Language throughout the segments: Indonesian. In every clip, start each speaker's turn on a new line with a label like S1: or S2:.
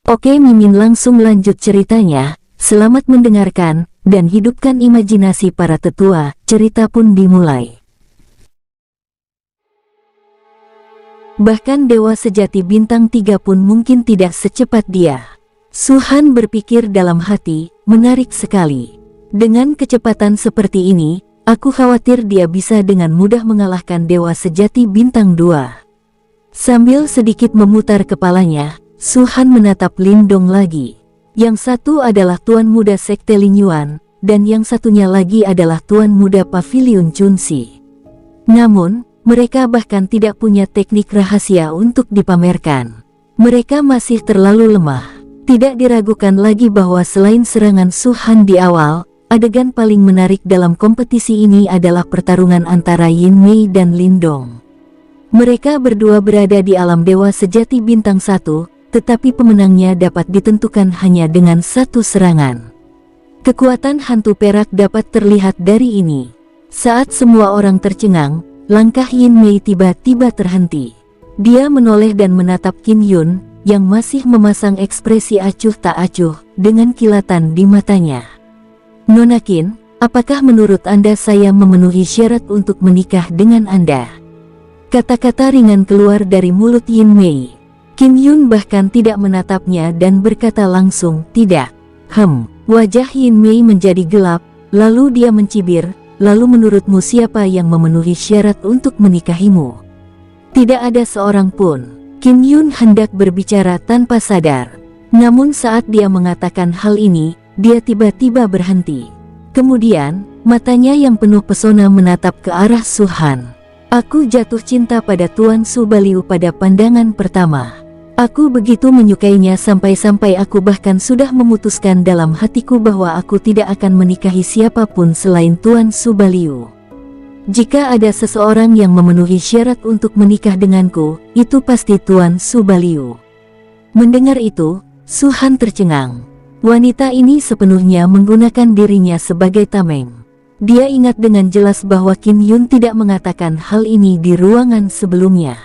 S1: Oke, Mimin langsung lanjut ceritanya. Selamat mendengarkan, dan hidupkan imajinasi para tetua. Cerita pun dimulai. Bahkan Dewa Sejati Bintang 3 pun mungkin tidak secepat dia. Su-Han berpikir dalam hati, menarik sekali. Dengan kecepatan seperti ini, aku khawatir dia bisa dengan mudah mengalahkan Dewa Sejati Bintang 2. Sambil sedikit memutar kepalanya, Su-Han menatap Lindong lagi. Yang satu adalah Tuan Muda Sekte Lingyuan, dan yang satunya lagi adalah Tuan Muda Pavilion Chunxi. Namun, mereka bahkan tidak punya teknik rahasia untuk dipamerkan. Mereka masih terlalu lemah. Tidak diragukan lagi bahwa selain serangan Su-Han di awal, adegan paling menarik dalam kompetisi ini adalah pertarungan antara Yin Mei dan Lindong. Mereka berdua berada di alam Dewa Sejati Bintang 1, tetapi pemenangnya dapat ditentukan hanya dengan satu serangan. Kekuatan hantu perak dapat terlihat dari ini. Saat semua orang tercengang, langkah Yin Mei tiba-tiba terhenti. Dia menoleh dan menatap Qin Yun, yang masih memasang ekspresi acuh tak acuh, dengan kilatan di matanya. Nona Qin, apakah menurut Anda saya memenuhi syarat untuk menikah dengan Anda? Kata-kata ringan keluar dari mulut Yin Mei. Qin Yun bahkan tidak menatapnya dan berkata langsung, tidak. Wajah Yin Mei menjadi gelap, lalu dia mencibir, lalu menurutmu siapa yang memenuhi syarat untuk menikahimu? Tidak ada seorang pun. Qin Yun hendak berbicara tanpa sadar. Namun saat dia mengatakan hal ini, dia tiba-tiba berhenti. Kemudian, matanya yang penuh pesona menatap ke arah Su-Han. Aku jatuh cinta pada Tuan Su Baliu pada pandangan pertama. Aku begitu menyukainya sampai-sampai aku bahkan sudah memutuskan dalam hatiku bahwa aku tidak akan menikahi siapapun selain Tuan Su Baliu. Jika ada seseorang yang memenuhi syarat untuk menikah denganku, itu pasti Tuan Su Baliu. Mendengar itu, Su-Han tercengang. Wanita ini sepenuhnya menggunakan dirinya sebagai tameng. Dia ingat dengan jelas bahwa Qin Yun tidak mengatakan hal ini di ruangan sebelumnya.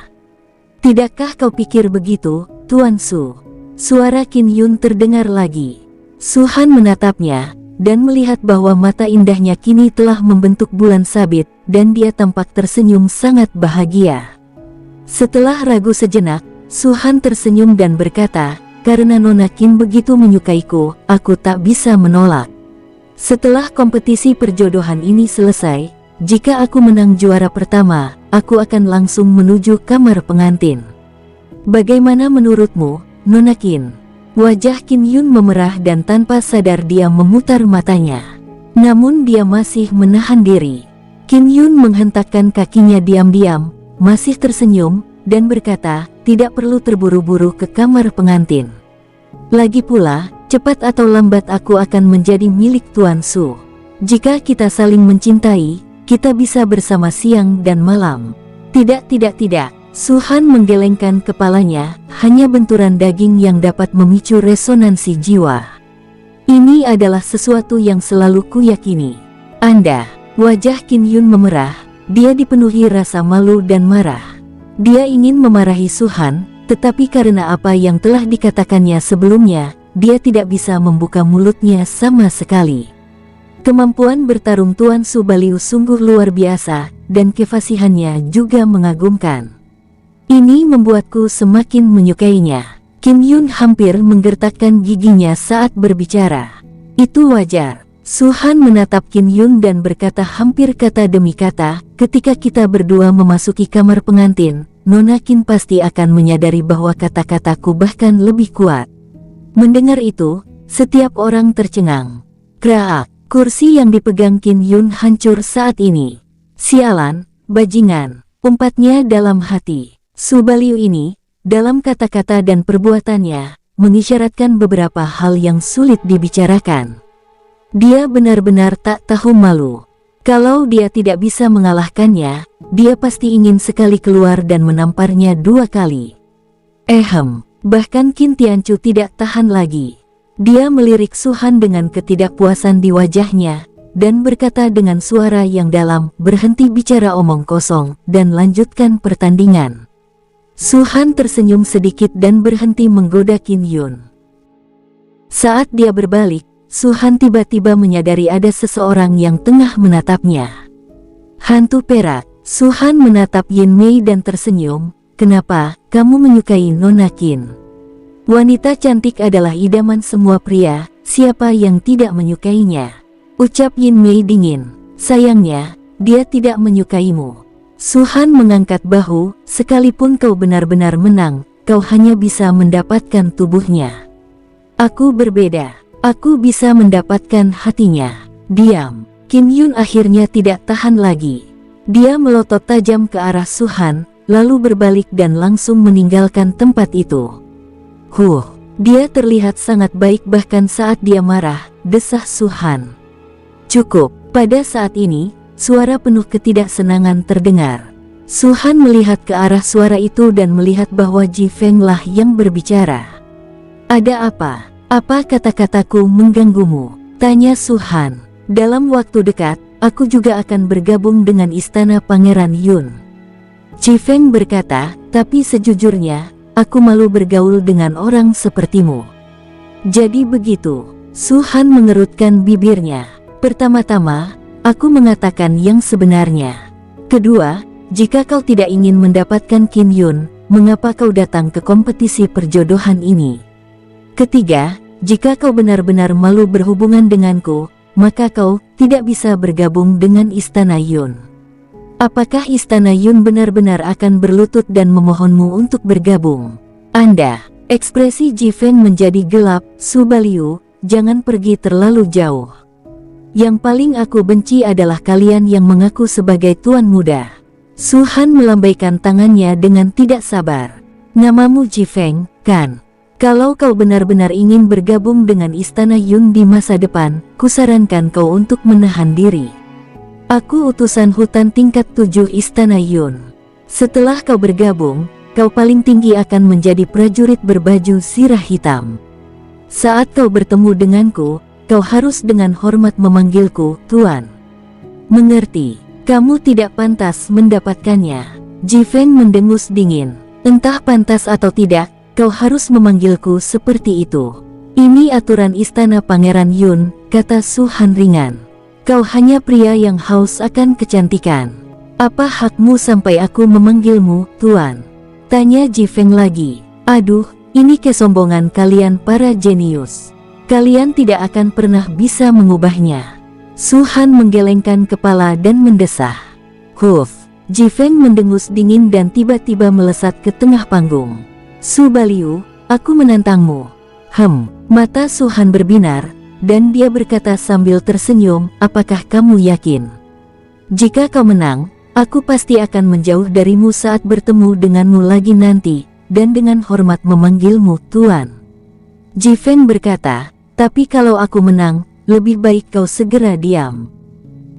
S1: Tidakkah kau pikir begitu, Tuan Su? Suara Qin Yun terdengar lagi. Su-Han menatapnya, dan melihat bahwa mata indahnya kini telah membentuk bulan sabit, dan dia tampak tersenyum sangat bahagia. Setelah ragu sejenak, Su-Han tersenyum dan berkata, karena Nona Qin begitu menyukaiku, aku tak bisa menolak. Setelah kompetisi perjodohan ini selesai, jika aku menang juara pertama, aku akan langsung menuju kamar pengantin. Bagaimana menurutmu, Nona Qin? Wajah Qin Yun memerah dan tanpa sadar dia memutar matanya. Namun dia masih menahan diri. Qin Yun menghentakkan kakinya diam-diam, masih tersenyum, dan berkata, tidak perlu terburu-buru ke kamar pengantin. Lagi pula, cepat atau lambat aku akan menjadi milik Tuan Su. Jika kita saling mencintai, kita bisa bersama siang dan malam. Tidak. Su-Han menggelengkan kepalanya, hanya benturan daging yang dapat memicu resonansi jiwa. Ini adalah sesuatu yang selalu kuyakini. Anda, wajah Qin Yun memerah, dia dipenuhi rasa malu dan marah. Dia ingin memarahi Su-Han, tetapi karena apa yang telah dikatakannya sebelumnya, dia tidak bisa membuka mulutnya sama sekali. Kemampuan bertarung Tuan Su Baliu sungguh luar biasa, dan kefasihannya juga mengagumkan. Ini membuatku semakin menyukainya. Qin Yun hampir menggertakkan giginya saat berbicara. Itu wajar. Su-Han menatap Qin Yun dan berkata hampir kata demi kata, ketika kita berdua memasuki kamar pengantin, Nona Qin pasti akan menyadari bahwa kata-kataku bahkan lebih kuat. Mendengar itu, setiap orang tercengang. Kraak, kursi yang dipegang Qin Yun hancur saat ini. Sialan, bajingan, umpatnya dalam hati. Su Baliu ini, dalam kata-kata dan perbuatannya, mengisyaratkan beberapa hal yang sulit dibicarakan. Dia benar-benar tak tahu malu. Kalau dia tidak bisa mengalahkannya, dia pasti ingin sekali keluar dan menamparnya 2 kali. Bahkan Qin Tianchu tidak tahan lagi. Dia melirik Su-Han dengan ketidakpuasan di wajahnya, dan berkata dengan suara yang dalam, berhenti bicara omong kosong, dan lanjutkan pertandingan. Su-Han tersenyum sedikit dan berhenti menggoda Qin Yun. Saat dia berbalik, Su Han tiba-tiba menyadari ada seseorang yang tengah menatapnya. Hantu perak. Su Han menatap Yin Mei dan tersenyum. Kenapa kamu menyukai Nona Qin? Wanita cantik adalah idaman semua pria, siapa yang tidak menyukainya? Ucap Yin Mei dingin. Sayangnya, dia tidak menyukaimu. Su Han mengangkat bahu, sekalipun kau benar-benar menang, kau hanya bisa mendapatkan tubuhnya. Aku berbeda, aku bisa mendapatkan hatinya. Diam. Qin Yun akhirnya tidak tahan lagi. Dia melotot tajam ke arah Su Han, lalu berbalik dan langsung meninggalkan tempat itu. Dia terlihat sangat baik bahkan saat dia marah, desah Su Han. Cukup. Pada saat ini, suara penuh ketidaksenangan terdengar. Su Han melihat ke arah suara itu dan melihat bahwa Ji Feng lah yang berbicara. Ada apa? Apa kata-kataku mengganggumu? Tanya Su Han. Dalam waktu dekat, aku juga akan bergabung dengan istana Pangeran Yun. Ji Feng berkata, tapi sejujurnya, aku malu bergaul dengan orang sepertimu. Jadi begitu. Su Han mengerutkan bibirnya. Pertama-tama, aku mengatakan yang sebenarnya. Kedua, jika kau tidak ingin mendapatkan Qin Yun, mengapa kau datang ke kompetisi perjodohan ini? Ketiga, jika kau benar-benar malu berhubungan denganku, maka kau tidak bisa bergabung dengan Istana Yun. Apakah Istana Yun benar-benar akan berlutut dan memohonmu untuk bergabung? Anda, ekspresi Ji Feng menjadi gelap. Su Baliu, jangan pergi terlalu jauh. Yang paling aku benci adalah kalian yang mengaku sebagai tuan muda. Su Han melambaikan tangannya dengan tidak sabar. Namamu Ji Feng, kan? Kalau kau benar-benar ingin bergabung dengan Istana Yun di masa depan, kusarankan kau untuk menahan diri. Aku utusan hutan tingkat 7 Istana Yun. Setelah kau bergabung, kau paling tinggi akan menjadi prajurit berbaju sirah hitam. Saat kau bertemu denganku, kau harus dengan hormat memanggilku Tuan. Mengerti? Kamu tidak pantas mendapatkannya. Ji Feng mendengus dingin. Entah pantas atau tidak, kau harus memanggilku seperti itu. Ini aturan Istana Pangeran Yun, kata Su Han ringan. Kau hanya pria yang haus akan kecantikan. Apa hakmu sampai aku memanggilmu Tuan? Tanya Ji Feng lagi. Aduh, ini kesombongan kalian para jenius. Kalian tidak akan pernah bisa mengubahnya. Su Han menggelengkan kepala dan mendesah. Ji Feng mendengus dingin dan tiba-tiba melesat ke tengah panggung. Su Baliu, aku menantangmu. Mata Su Han berbinar, dan dia berkata sambil tersenyum, apakah kamu yakin? Jika kau menang, aku pasti akan menjauh darimu saat bertemu denganmu lagi nanti, dan dengan hormat memanggilmu Tuan. Ji Feng berkata, tapi kalau aku menang, lebih baik kau segera diam.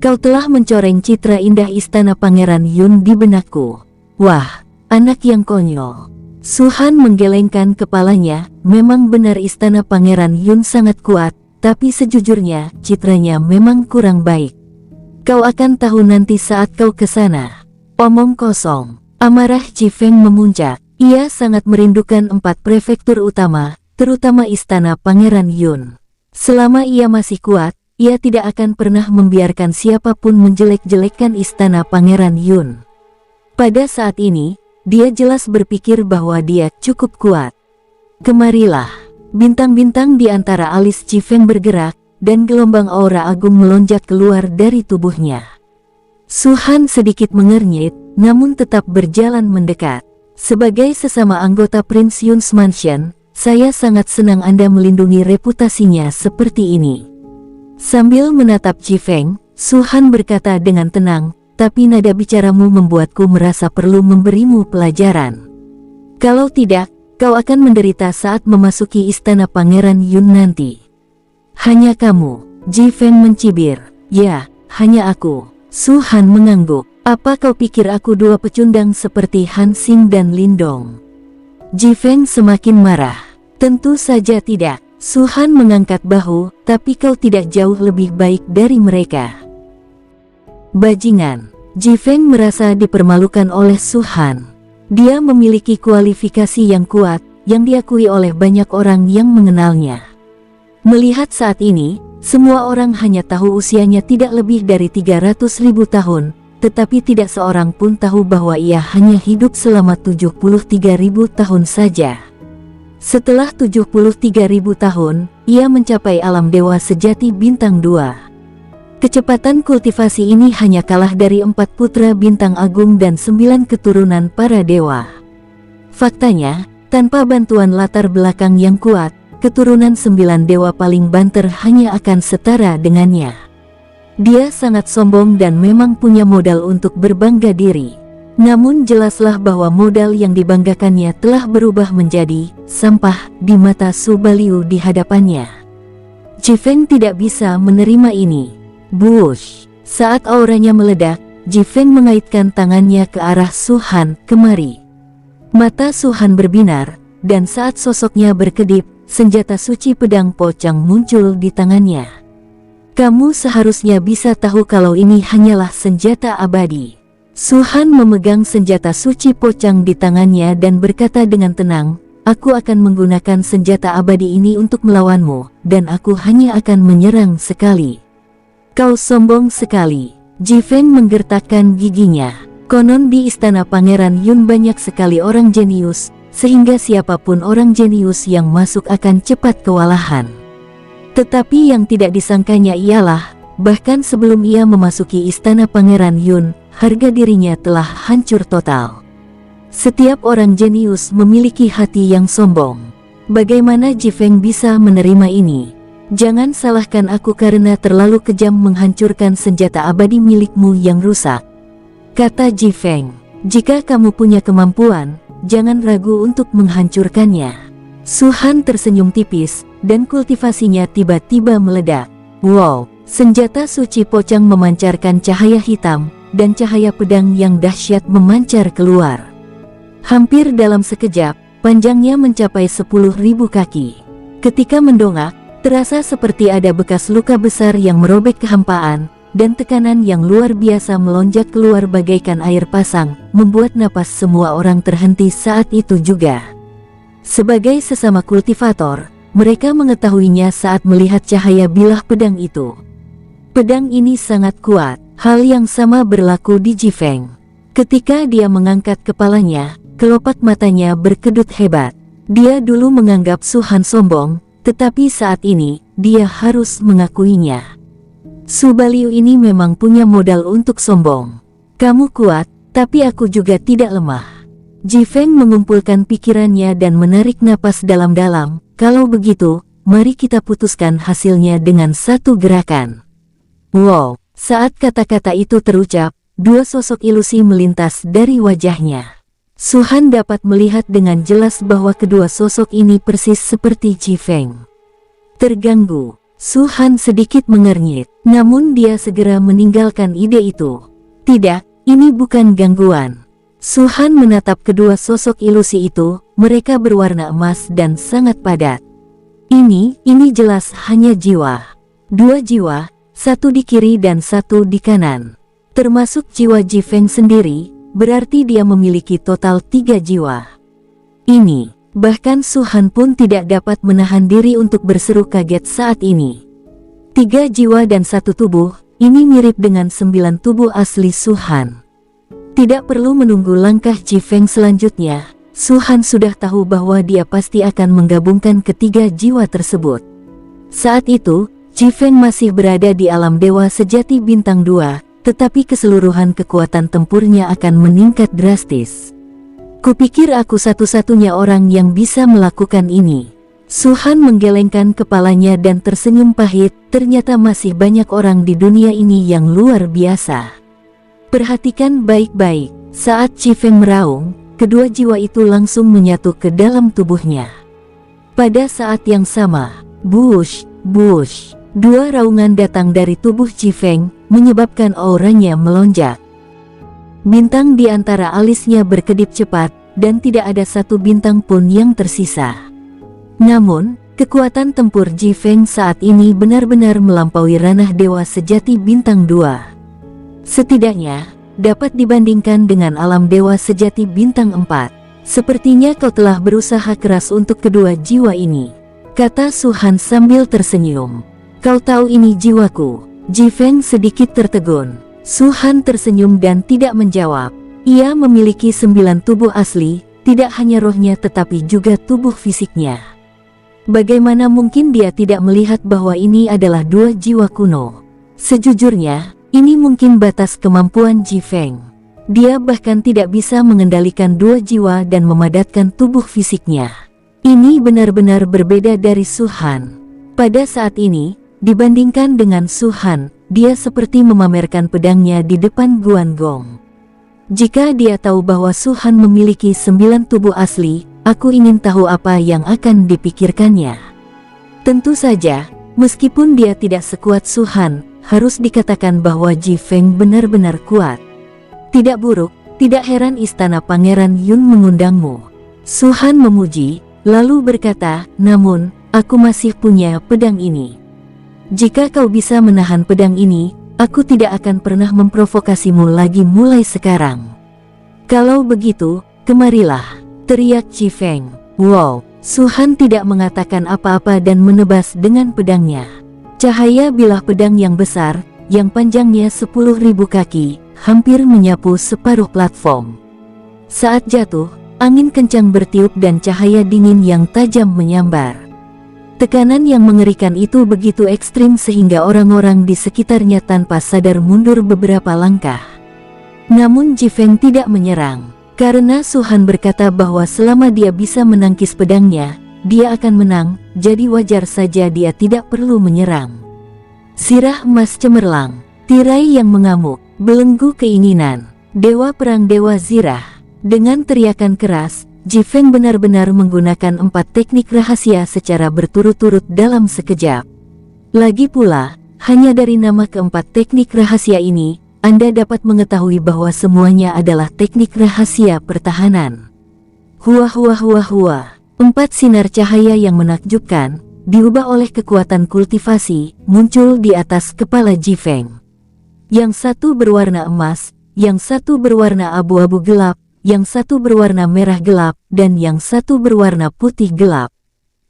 S1: Kau telah mencoreng citra indah Istana Pangeran Yun di benakku. Wah, anak yang konyol. Su Han menggelengkan kepalanya, memang benar Istana Pangeran Yun sangat kuat, tapi sejujurnya, citranya memang kurang baik. Kau akan tahu nanti saat kau ke sana. Omong kosong. Amarah Ji Feng memuncak. Ia sangat merindukan 4 prefektur utama, terutama Istana Pangeran Yun. Selama ia masih kuat, ia tidak akan pernah membiarkan siapapun menjelek-jelekkan Istana Pangeran Yun. Pada saat ini, dia jelas berpikir bahwa dia cukup kuat. Kemarilah. Bintang-bintang di antara alis Ji Feng bergerak, dan gelombang aura agung melonjak keluar dari tubuhnya. Su Han sedikit mengernyit, namun tetap berjalan mendekat. Sebagai sesama anggota Prince Yun's Mansion, saya sangat senang Anda melindungi reputasinya seperti ini. Sambil menatap Ji Feng, Su Han berkata dengan tenang, tapi nada bicaramu membuatku merasa perlu memberimu pelajaran. Kalau tidak, kau akan menderita saat memasuki Istana Pangeran Yun nanti. Hanya kamu, Ji Feng mencibir. Ya, hanya aku. Su Han mengangguk. Apa kau pikir aku 2 pecundang seperti Han Xing dan Lin Dong? Ji Feng semakin marah. Tentu saja tidak. Su Han mengangkat bahu, tapi kau tidak jauh lebih baik dari mereka. Bajingan. Ji Feng merasa dipermalukan oleh Su Han. Dia memiliki kualifikasi yang kuat, yang diakui oleh banyak orang yang mengenalnya. Melihat saat ini, semua orang hanya tahu usianya tidak lebih dari 300.000 tahun, tetapi tidak seorang pun tahu bahwa ia hanya hidup selama 73.000 tahun saja. Setelah 73.000 tahun, ia mencapai alam dewa sejati bintang 2. Kecepatan kultivasi ini hanya kalah dari 4 putra bintang agung dan 9 keturunan para dewa. Faktanya, tanpa bantuan latar belakang yang kuat, keturunan 9 dewa paling banter hanya akan setara dengannya. Dia sangat sombong dan memang punya modal untuk berbangga diri. Namun jelaslah bahwa modal yang dibanggakannya telah berubah menjadi sampah di mata Su Baliu di hadapannya. Jifeng tidak bisa menerima ini. Bush! Saat auranya meledak, Jifeng mengaitkan tangannya ke arah Su Han kemari. Mata Su Han berbinar, dan saat sosoknya berkedip, senjata suci pedang pocang muncul di tangannya. Kamu seharusnya bisa tahu kalau ini hanyalah senjata abadi. Su Han memegang senjata suci pocang di tangannya dan berkata dengan tenang, aku akan menggunakan senjata abadi ini untuk melawanmu, dan aku hanya akan menyerang sekali. Kau sombong sekali. Jifeng menggertakkan giginya. Konon di istana Pangeran Yun banyak sekali orang jenius, sehingga siapapun orang jenius yang masuk akan cepat kewalahan. Tetapi yang tidak disangkanya ialah, bahkan sebelum ia memasuki istana Pangeran Yun, harga dirinya telah hancur total. Setiap orang jenius memiliki hati yang sombong. Bagaimana Jifeng bisa menerima ini? Jangan salahkan aku karena terlalu kejam menghancurkan senjata abadi milikmu yang rusak, kata Jifeng. Jika kamu punya kemampuan, jangan ragu untuk menghancurkannya. Su Han tersenyum tipis, dan kultivasinya tiba-tiba meledak. Wow! Senjata suci pocang memancarkan cahaya hitam, dan cahaya pedang yang dahsyat memancar keluar. Hampir dalam sekejap, panjangnya mencapai 10.000 kaki. Ketika mendongak, terasa seperti ada bekas luka besar yang merobek kehampaan, dan tekanan yang luar biasa melonjak keluar bagaikan air pasang, membuat napas semua orang terhenti saat itu juga. Sebagai sesama kultivator, mereka mengetahuinya saat melihat cahaya bilah pedang itu. Pedang ini sangat kuat. Hal yang sama berlaku di Jifeng. Ketika dia mengangkat kepalanya, kelopak matanya berkedut hebat. Dia dulu menganggap Su Han sombong, tetapi saat ini, dia harus mengakuinya. Su Baliu ini memang punya modal untuk sombong. Kamu kuat, tapi aku juga tidak lemah. Jifeng mengumpulkan pikirannya dan menarik napas dalam-dalam. Kalau begitu, mari kita putuskan hasilnya dengan satu gerakan. Wow! Saat kata-kata itu terucap, dua sosok ilusi melintas dari wajahnya. Su Han dapat melihat dengan jelas bahwa kedua sosok ini persis seperti Jifeng. Terganggu, Su Han sedikit mengernyit, namun dia segera meninggalkan ide itu. Tidak, ini bukan gangguan. Su Han menatap kedua sosok ilusi itu, mereka berwarna emas dan sangat padat. Ini jelas hanya jiwa. Dua jiwa, satu di kiri dan satu di kanan. Termasuk jiwa Jifeng sendiri, berarti dia memiliki total 3 jiwa. Ini, bahkan Su Han pun tidak dapat menahan diri untuk berseru kaget saat ini. 3 jiwa dan 1 tubuh, ini mirip dengan 9 tubuh asli Su Han. Tidak perlu menunggu langkah Jifeng selanjutnya, Su Han sudah tahu bahwa dia pasti akan menggabungkan ketiga jiwa tersebut. Saat itu, Jifeng masih berada di alam dewa sejati bintang 2, tetapi keseluruhan kekuatan tempurnya akan meningkat drastis. Kupikir aku satu-satunya orang yang bisa melakukan ini. Su Han menggelengkan kepalanya dan tersenyum pahit, ternyata masih banyak orang di dunia ini yang luar biasa. Perhatikan baik-baik, saat Jifeng meraung, kedua jiwa itu langsung menyatu ke dalam tubuhnya. Pada saat yang sama, bush, dua raungan datang dari tubuh Jifeng, menyebabkan auranya melonjak. Bintang di antara alisnya berkedip cepat, dan tidak ada satu bintang pun yang tersisa. Namun, kekuatan tempur Jifeng saat ini benar-benar melampaui ranah dewa sejati bintang 2. Setidaknya, dapat dibandingkan dengan alam dewa sejati bintang 4. Sepertinya kau telah berusaha keras untuk kedua jiwa ini. kata Su Han sambil tersenyum. Kau tahu ini jiwaku. Ji Feng sedikit tertegun. Su Han tersenyum dan tidak menjawab. Ia memiliki 9 tubuh asli, tidak hanya rohnya tetapi juga tubuh fisiknya. Bagaimana mungkin dia tidak melihat bahwa ini adalah 2 jiwa kuno? Sejujurnya, ini mungkin batas kemampuan Ji Feng. Dia bahkan tidak bisa mengendalikan 2 jiwa dan memadatkan tubuh fisiknya. Ini benar-benar berbeda dari Su Han. Pada saat ini, dibandingkan dengan Su Han, dia seperti memamerkan pedangnya di depan Guan Gong. Jika dia tahu bahwa Su Han memiliki 9 tubuh asli, aku ingin tahu apa yang akan dipikirkannya. Tentu saja, meskipun dia tidak sekuat Su Han, harus dikatakan bahwa Ji Feng benar-benar kuat. Tidak buruk, tidak heran istana Pangeran Yun mengundangmu. Su Han memuji, lalu berkata, namun, aku masih punya pedang ini. Jika kau bisa menahan pedang ini, aku tidak akan pernah memprovokasimu lagi mulai sekarang. Kalau begitu, kemarilah, teriak Ji Feng. Wow, Su Han tidak mengatakan apa-apa dan menebas dengan pedangnya. Cahaya bilah pedang yang besar, yang panjangnya 10.000 kaki, hampir menyapu separuh platform. Saat jatuh, angin kencang bertiup dan cahaya dingin yang tajam menyambar. Tekanan yang mengerikan itu begitu ekstrim sehingga orang-orang di sekitarnya tanpa sadar mundur beberapa langkah. Namun Ji Feng tidak menyerang, karena Su Han berkata bahwa selama dia bisa menangkis pedangnya, dia akan menang, jadi wajar saja dia tidak perlu menyerang. Sirah emas cemerlang, tirai yang mengamuk, belenggu keinginan, dewa perang dewa zirah. Dengan teriakan keras, Ji Feng benar-benar menggunakan 4 teknik rahasia secara berturut-turut dalam sekejap. Lagi pula, hanya dari nama keempat teknik rahasia ini, Anda dapat mengetahui bahwa semuanya adalah teknik rahasia pertahanan. Hua hua hua hua. 4 sinar cahaya yang menakjubkan, diubah oleh kekuatan kultivasi, muncul di atas kepala Ji Feng. Yang satu berwarna emas, yang satu berwarna abu-abu gelap, yang satu berwarna merah gelap, dan yang satu berwarna putih gelap.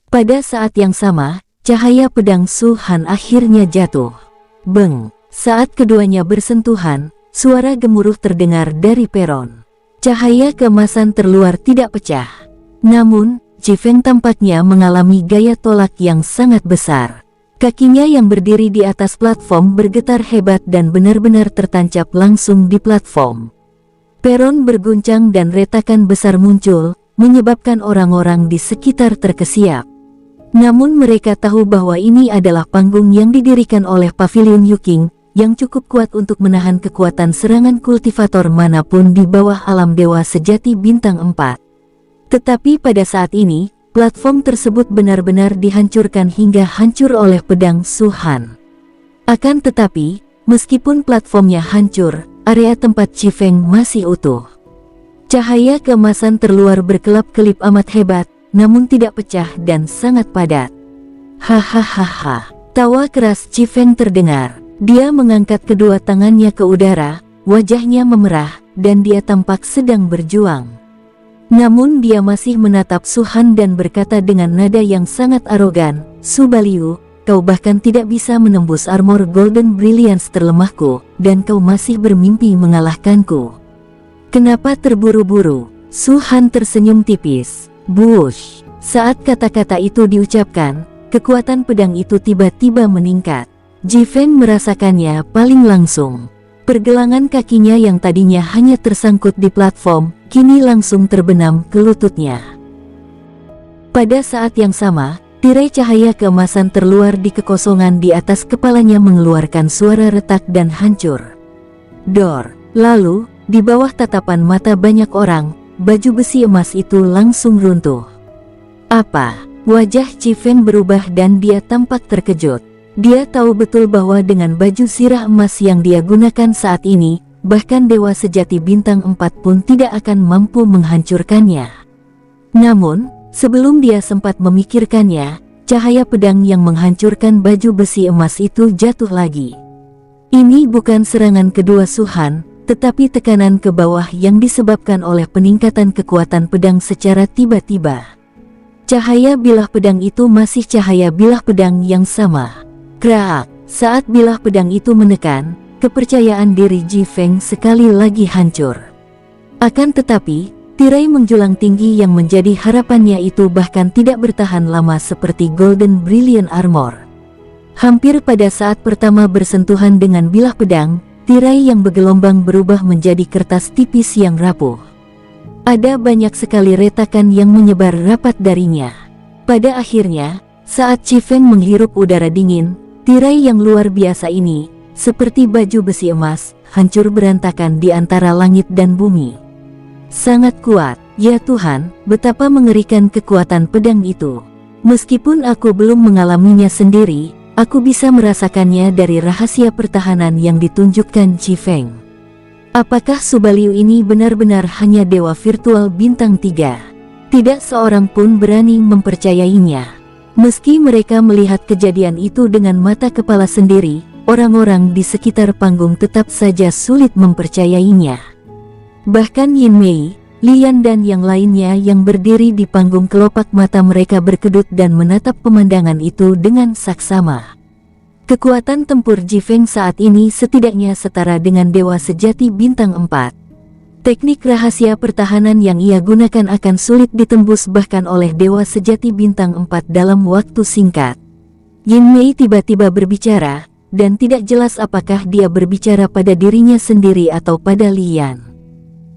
S1: Pada saat yang sama, cahaya pedang Su Han akhirnya jatuh. Beng! Saat keduanya bersentuhan, suara gemuruh terdengar dari peron. Cahaya keemasan terluar tidak pecah. Namun, Ji Feng tampaknya mengalami gaya tolak yang sangat besar. Kakinya yang berdiri di atas platform bergetar hebat dan benar-benar tertancap langsung di platform. Peron berguncang dan retakan besar muncul, menyebabkan orang-orang di sekitar terkesiap. Namun mereka tahu bahwa ini adalah panggung yang didirikan oleh Pavilion Yuking, yang cukup kuat untuk menahan kekuatan serangan kultivator manapun di bawah alam dewa sejati bintang 4. Tetapi pada saat ini, platform tersebut benar-benar dihancurkan hingga hancur oleh pedang Su Han. Akan tetapi, meskipun platformnya hancur, area tempat Ji Feng masih utuh. Cahaya keemasan terluar berkelap-kelip amat hebat, namun tidak pecah dan sangat padat. Hahaha, tawa keras Ji Feng terdengar. Dia mengangkat kedua tangannya ke udara, wajahnya memerah, dan dia tampak sedang berjuang. Namun dia masih menatap Su Han dan berkata dengan nada yang sangat arogan, Su Baliu, kau bahkan tidak bisa menembus armor Golden Brilliance terlemahku, dan kau masih bermimpi mengalahkanku. Kenapa terburu-buru? Su Han tersenyum tipis. Bush! Saat kata-kata itu diucapkan, kekuatan pedang itu tiba-tiba meningkat. Ji Feng merasakannya paling langsung. Pergelangan kakinya yang tadinya hanya tersangkut di platform, kini langsung terbenam ke lututnya. Pada saat yang sama, tirai cahaya keemasan terluar di kekosongan di atas kepalanya mengeluarkan suara retak dan hancur. Dor! Lalu, di bawah tatapan mata banyak orang, baju besi emas itu langsung runtuh. Apa? Wajah Ji Feng berubah dan dia tampak terkejut. Dia tahu betul bahwa dengan baju sirah emas yang dia gunakan saat ini, bahkan dewa sejati bintang 4 pun tidak akan mampu menghancurkannya. Namun, sebelum dia sempat memikirkannya, cahaya pedang yang menghancurkan baju besi emas itu jatuh lagi. Ini bukan serangan kedua Su Han, tetapi tekanan ke bawah yang disebabkan oleh peningkatan kekuatan pedang secara tiba-tiba. Cahaya bilah pedang itu masih cahaya bilah pedang yang sama. Kraak, saat bilah pedang itu menekan, kepercayaan diri Ji Feng sekali lagi hancur. Akan tetapi, tirai menjulang tinggi yang menjadi harapannya itu bahkan tidak bertahan lama seperti Golden Brilliant Armor. Hampir pada saat pertama bersentuhan dengan bilah pedang, tirai yang bergelombang berubah menjadi kertas tipis yang rapuh. Ada banyak sekali retakan yang menyebar rapat darinya. Pada akhirnya, saat Ji Feng menghirup udara dingin, tirai yang luar biasa ini, seperti baju besi emas, hancur berantakan di antara langit dan bumi. Sangat kuat, ya Tuhan, betapa mengerikan kekuatan pedang itu. Meskipun aku belum mengalaminya sendiri, aku bisa merasakannya dari rahasia pertahanan yang ditunjukkan Ji Feng. Apakah Subaliu ini benar-benar hanya dewa virtual bintang 3? Tidak seorang pun berani mempercayainya. Meski mereka melihat kejadian itu dengan mata kepala sendiri, orang-orang di sekitar panggung tetap saja sulit mempercayainya. Bahkan Yin Mei, Lian dan yang lainnya yang berdiri di panggung kelopak mata mereka berkedut dan menatap pemandangan itu dengan saksama. Kekuatan tempur Ji Feng saat ini setidaknya setara dengan dewa sejati bintang 4. Teknik rahasia pertahanan yang ia gunakan akan sulit ditembus bahkan oleh dewa sejati bintang 4 dalam waktu singkat. Yin Mei tiba-tiba berbicara, dan tidak jelas apakah dia berbicara pada dirinya sendiri atau pada Lian.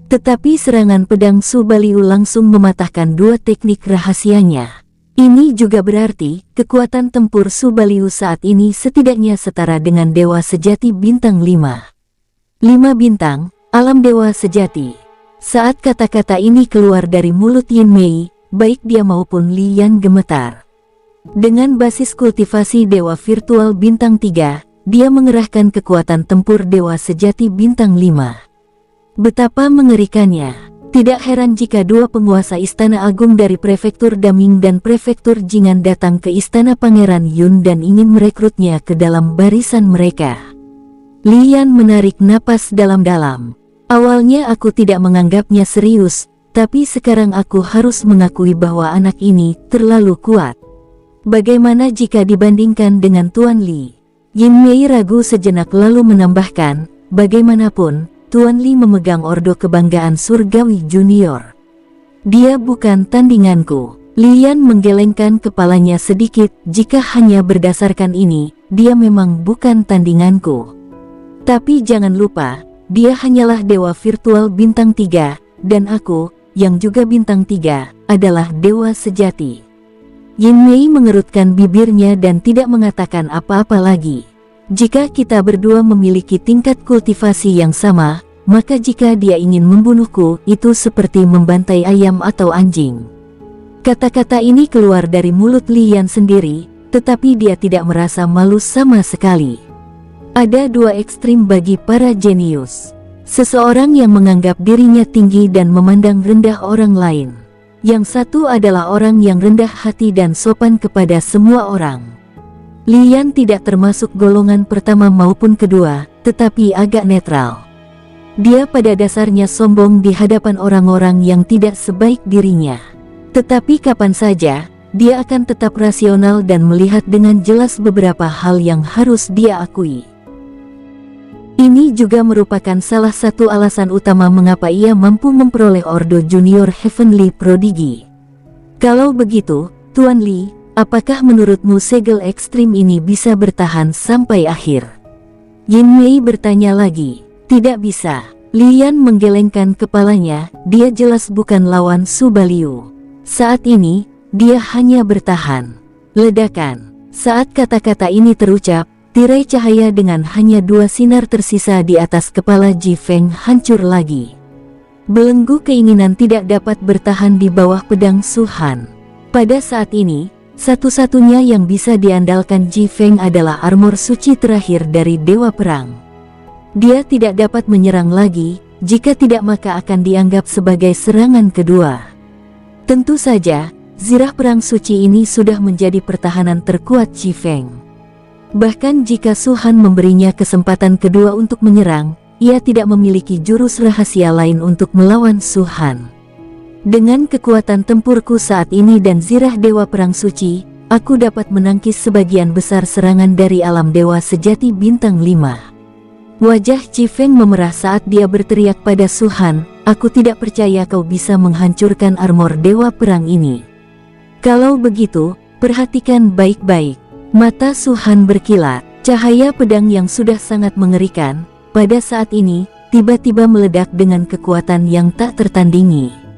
S1: Tetapi serangan pedang Subaliu langsung mematahkan dua teknik rahasianya. Ini juga berarti, kekuatan tempur Subaliu saat ini setidaknya setara dengan dewa sejati bintang 5. 5 bintang, alam dewa sejati. Saat kata-kata ini keluar dari mulut Yin Mei, baik dia maupun Lian gemetar. Dengan basis kultivasi dewa virtual bintang 3, dia mengerahkan kekuatan tempur dewa sejati bintang 5. Betapa mengerikannya. Tidak heran jika dua penguasa Istana Agung dari Prefektur Daming dan Prefektur Jingan datang ke Istana Pangeran Yun dan ingin merekrutnya ke dalam barisan mereka. Lian menarik napas dalam-dalam. Awalnya aku tidak menganggapnya serius, tapi sekarang aku harus mengakui bahwa anak ini terlalu kuat. Bagaimana jika dibandingkan dengan Tuan Li? Yin Mei ragu sejenak lalu menambahkan, bagaimanapun, Tuan Li memegang ordo kebanggaan surgawi junior. Dia bukan tandinganku. Lian menggelengkan kepalanya sedikit, jika hanya berdasarkan ini, dia memang bukan tandinganku. Tapi jangan lupa, dia hanyalah dewa virtual bintang 3, dan aku, yang juga bintang 3, adalah dewa sejati. Yin Mei mengerutkan bibirnya dan tidak mengatakan apa-apa lagi. Jika kita berdua memiliki tingkat kultivasi yang sama, maka jika dia ingin membunuhku, itu seperti membantai ayam atau anjing. Kata-kata ini keluar dari mulut Lian sendiri, tetapi dia tidak merasa malu sama sekali. Ada dua ekstrim bagi para jenius. Seseorang yang menganggap dirinya tinggi dan memandang rendah orang lain. Yang satu adalah orang yang rendah hati dan sopan kepada semua orang. Lian tidak termasuk golongan pertama maupun kedua, tetapi agak netral. Dia pada dasarnya sombong di hadapan orang-orang yang tidak sebaik dirinya. Tetapi kapan saja, dia akan tetap rasional dan melihat dengan jelas beberapa hal yang harus dia akui. Ini juga merupakan salah satu alasan utama mengapa ia mampu memperoleh ordo junior Heavenly Prodigy. Kalau begitu, Tuan Li, apakah menurutmu segel ekstrim ini bisa bertahan sampai akhir? Yin Mei bertanya lagi. Tidak bisa. Lian menggelengkan kepalanya, dia jelas bukan lawan Subaliu. Saat ini, dia hanya bertahan. Ledakan. Saat kata-kata ini terucap, tirai cahaya dengan hanya 2 sinar tersisa di atas kepala Ji Feng hancur lagi. Belenggu keinginan tidak dapat bertahan di bawah pedang Su Han. Pada saat ini, satu-satunya yang bisa diandalkan Ji Feng adalah armor suci terakhir dari Dewa Perang. Dia tidak dapat menyerang lagi, jika tidak maka akan dianggap sebagai serangan kedua. Tentu saja, zirah perang suci ini sudah menjadi pertahanan terkuat Ji Feng. Bahkan jika Su Han memberinya kesempatan kedua untuk menyerang, ia tidak memiliki jurus rahasia lain untuk melawan Su Han. Dengan kekuatan tempurku saat ini dan zirah Dewa Perang Suci, aku dapat menangkis sebagian besar serangan dari alam dewa sejati bintang 5. Wajah Ji Feng memerah saat dia berteriak pada Su Han, aku tidak percaya kau bisa menghancurkan armor Dewa Perang ini. Kalau begitu, perhatikan baik-baik. Mata Su Han berkilat, cahaya pedang yang sudah sangat mengerikan, pada saat ini, tiba-tiba meledak dengan kekuatan yang tak tertandingi.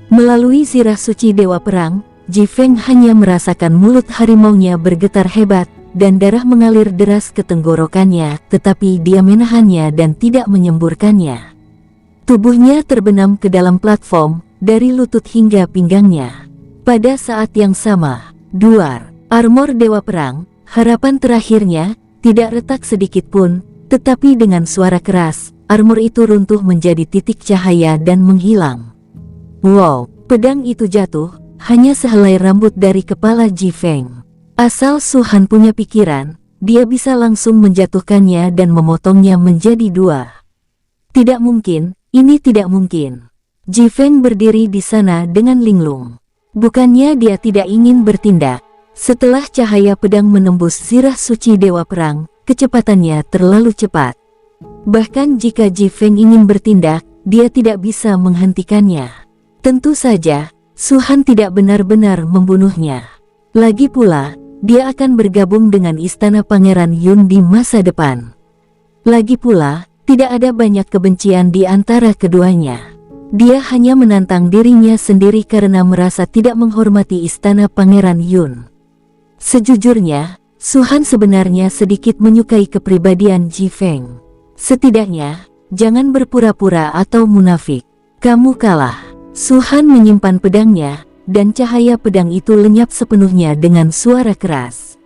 S1: Melalui zirah suci Dewa Perang, Ji Feng hanya merasakan mulut harimaunya bergetar hebat, dan darah mengalir deras ke tenggorokannya, tetapi dia menahannya dan tidak menyemburkannya. Tubuhnya terbenam ke dalam platform, dari lutut hingga pinggangnya. Pada saat yang sama, duar, armor Dewa Perang, harapan terakhirnya, tidak retak sedikit pun, tetapi dengan suara keras, armor itu runtuh menjadi titik cahaya dan menghilang. Wow, pedang itu jatuh, hanya sehelai rambut dari kepala Ji Feng. Asal Su Han punya pikiran, dia bisa langsung menjatuhkannya dan memotongnya menjadi 2. Tidak mungkin, ini tidak mungkin. Ji Feng berdiri di sana dengan linglung. Bukannya dia tidak ingin bertindak. Setelah cahaya pedang menembus zirah suci Dewa Perang, kecepatannya terlalu cepat. Bahkan jika Ji Feng ingin bertindak, dia tidak bisa menghentikannya. Tentu saja, Su Han tidak benar-benar membunuhnya. Lagi pula, dia akan bergabung dengan Istana Pangeran Yun di masa depan. Lagi pula, tidak ada banyak kebencian di antara keduanya. Dia hanya menantang dirinya sendiri karena merasa tidak menghormati Istana Pangeran Yun. Sejujurnya, Su Han sebenarnya sedikit menyukai kepribadian Ji Feng. Setidaknya, jangan berpura-pura atau munafik. Kamu kalah. Su Han menyimpan pedangnya, dan cahaya pedang itu lenyap sepenuhnya dengan suara keras.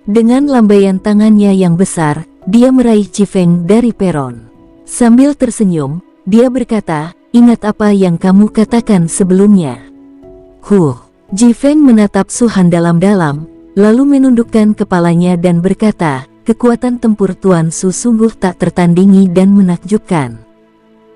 S1: Dengan lambaian tangannya yang besar, dia meraih Ji Feng dari peron. Sambil tersenyum, dia berkata, ingat apa yang kamu katakan sebelumnya. Ji Feng menatap Su Han dalam-dalam, lalu menundukkan kepalanya dan berkata, kekuatan tempur Tuan Su sungguh tak tertandingi dan menakjubkan.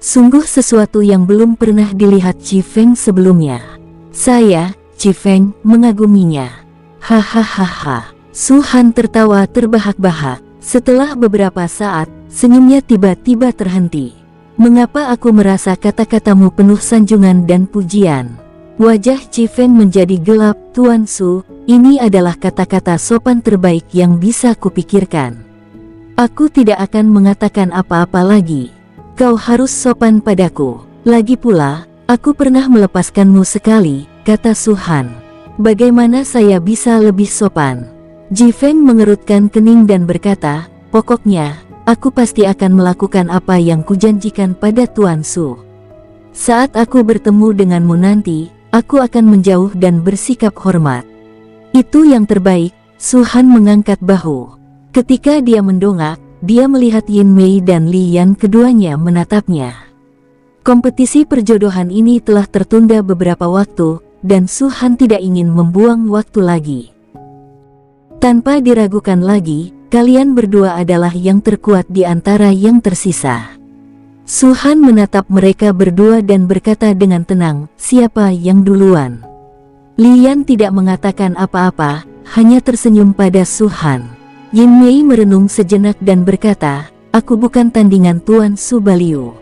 S1: Sungguh sesuatu yang belum pernah dilihat Ji Feng sebelumnya. Saya, Ji Feng, mengaguminya. Hahaha. Su Han tertawa terbahak-bahak. Setelah beberapa saat, senyumnya tiba-tiba terhenti. Mengapa aku merasa kata-katamu penuh sanjungan dan pujian? Wajah Ji Feng menjadi gelap. Tuan Su, ini adalah kata-kata sopan terbaik yang bisa kupikirkan. Aku tidak akan mengatakan apa-apa lagi. Kau harus sopan padaku. Lagi pula, aku pernah melepaskanmu sekali, kata Su Han. Bagaimana saya bisa lebih sopan? Ji Feng mengerutkan kening dan berkata, pokoknya, aku pasti akan melakukan apa yang kujanjikan pada Tuan Su. Saat aku bertemu denganmu nanti, aku akan menjauh dan bersikap hormat. Itu yang terbaik. Su Han mengangkat bahu. Ketika dia mendongak, dia melihat Yin Mei dan Li Yan, keduanya menatapnya. Kompetisi perjodohan ini telah tertunda beberapa waktu, dan Su Han tidak ingin membuang waktu lagi. Tanpa diragukan lagi, kalian berdua adalah yang terkuat di antara yang tersisa. Su Han menatap mereka berdua dan berkata dengan tenang, siapa yang duluan? Li Yan tidak mengatakan apa-apa, hanya tersenyum pada Su Han. Yin Mei merenung sejenak dan berkata, aku bukan tandingan Tuan Su Baliu.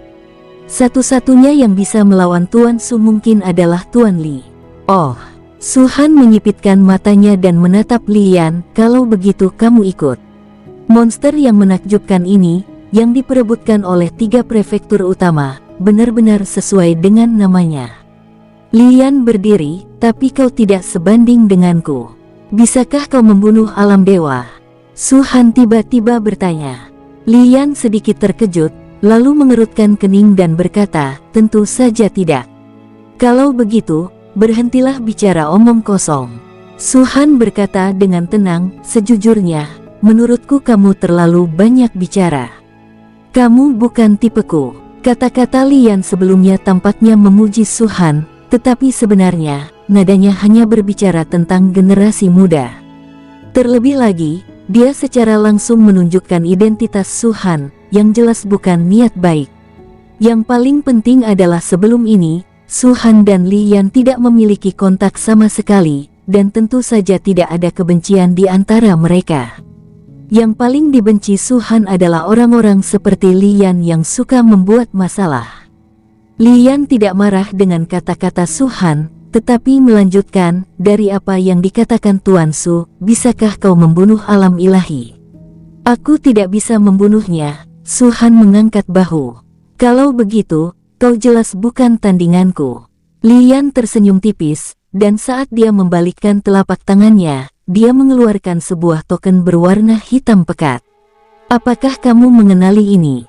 S1: Satu-satunya yang bisa melawan Tuan Su mungkin adalah Tuan Li. Oh, Su Han menyipitkan matanya dan menatap Li Yan, kalau begitu kamu ikut. Monster yang menakjubkan ini, yang diperebutkan oleh 3 prefektur utama, benar-benar sesuai dengan namanya. Li Yan berdiri, tapi kau tidak sebanding denganku. Bisakah kau membunuh alam dewa? Su Han tiba-tiba bertanya. Li Yan sedikit terkejut, lalu mengerutkan kening dan berkata, tentu saja tidak. Kalau begitu, berhentilah bicara omong kosong. Su Han berkata dengan tenang, sejujurnya, menurutku kamu terlalu banyak bicara. Kamu bukan tipeku. Kata-kata Li Yan sebelumnya tampaknya memuji Su Han, tetapi sebenarnya, nadanya hanya berbicara tentang generasi muda. Terlebih lagi, dia secara langsung menunjukkan identitas Su Han, yang jelas bukan niat baik. Yang paling penting adalah sebelum ini, Su-han dan Li Yan tidak memiliki kontak sama sekali, dan tentu saja tidak ada kebencian di antara mereka. Yang paling dibenci Su-han adalah orang-orang seperti Li Yan yang suka membuat masalah. Li Yan tidak marah dengan kata-kata Su-han, tetapi melanjutkan, dari apa yang dikatakan Tuan Su, bisakah kau membunuh alam ilahi? Aku tidak bisa membunuhnya. Su-han mengangkat bahu. Kalau begitu, kau jelas bukan tandinganku. Li Yan tersenyum tipis, dan saat dia membalikkan telapak tangannya, dia mengeluarkan sebuah token berwarna hitam pekat. Apakah kamu mengenali ini?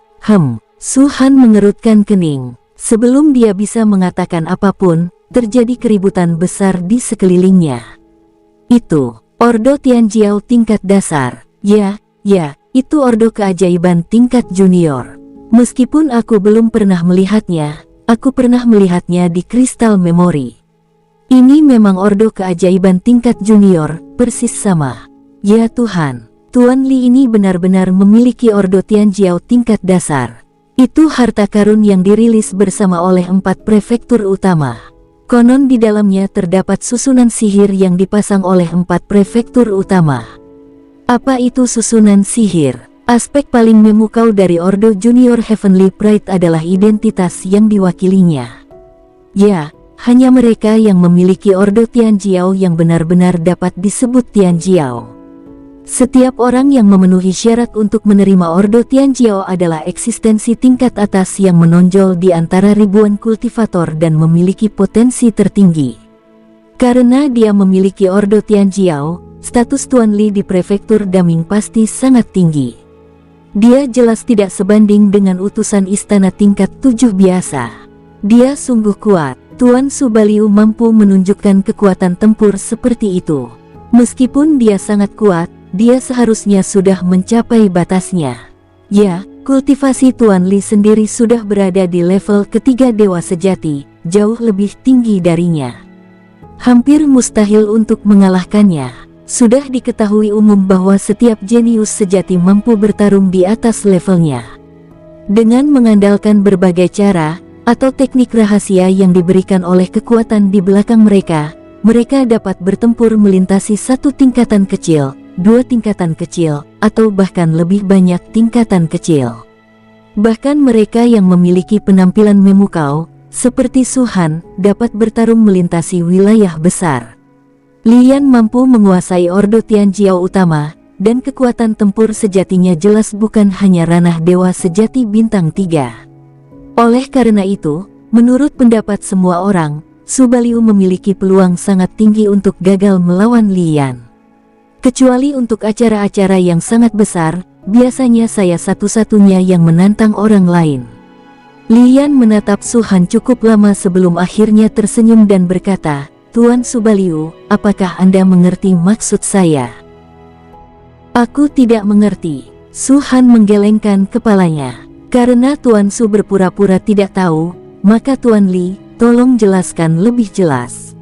S1: Su-han mengerutkan kening. Sebelum dia bisa mengatakan apapun, terjadi keributan besar di sekelilingnya. Itu, Ordo Tianjiao tingkat dasar. Ya, itu Ordo Keajaiban tingkat junior. Meskipun aku belum pernah melihatnya, aku pernah melihatnya di kristal memori. Ini memang Ordo Keajaiban tingkat junior, persis sama. Ya Tuhan, Tuan Li ini benar-benar memiliki Ordo Tianjiao tingkat dasar. Itu harta karun yang dirilis bersama oleh 4 prefektur utama. Konon di dalamnya terdapat susunan sihir yang dipasang oleh 4 prefektur utama. Apa itu susunan sihir? Aspek paling memukau dari Ordo Junior Heavenly Pride adalah identitas yang diwakilinya. Ya, hanya mereka yang memiliki Ordo Tianjiao yang benar-benar dapat disebut Tianjiao. Setiap orang yang memenuhi syarat untuk menerima Ordo Tianjiao adalah eksistensi tingkat atas yang menonjol di antara ribuan kultivator dan memiliki potensi tertinggi. Karena dia memiliki Ordo Tianjiao, status Tuan Li di prefektur Daming pasti sangat tinggi. Dia jelas tidak sebanding dengan utusan istana tingkat 7 biasa. Dia sungguh kuat. Tuan Su Baliu mampu menunjukkan kekuatan tempur seperti itu. Meskipun dia sangat kuat, dia seharusnya sudah mencapai batasnya. Ya, kultivasi Tuan Li sendiri sudah berada di level ketiga dewa sejati, jauh lebih tinggi darinya. Hampir mustahil untuk mengalahkannya. Sudah diketahui umum bahwa setiap jenius sejati mampu bertarung di atas levelnya. Dengan mengandalkan berbagai cara, atau teknik rahasia yang diberikan oleh kekuatan di belakang mereka, mereka dapat bertempur melintasi 1 tingkatan kecil, 2 tingkatan kecil, atau bahkan lebih banyak tingkatan kecil. Bahkan mereka yang memiliki penampilan memukau, seperti Su-han, dapat bertarung melintasi wilayah besar. Li Yan mampu menguasai Ordo Tianjiao utama, dan kekuatan tempur sejatinya jelas bukan hanya ranah dewa sejati bintang 3. Oleh karena itu, menurut pendapat semua orang, Su Baliu memiliki peluang sangat tinggi untuk gagal melawan Li Yan. Kecuali untuk acara-acara yang sangat besar, biasanya saya satu-satunya yang menantang orang lain. Li Yan menatap Su-han cukup lama sebelum akhirnya tersenyum dan berkata, Tuan Su Baliu, apakah Anda mengerti maksud saya? Aku tidak mengerti. Su-han menggelengkan kepalanya. Karena Tuan Su berpura-pura tidak tahu, maka Tuan Li, tolong jelaskan lebih jelas.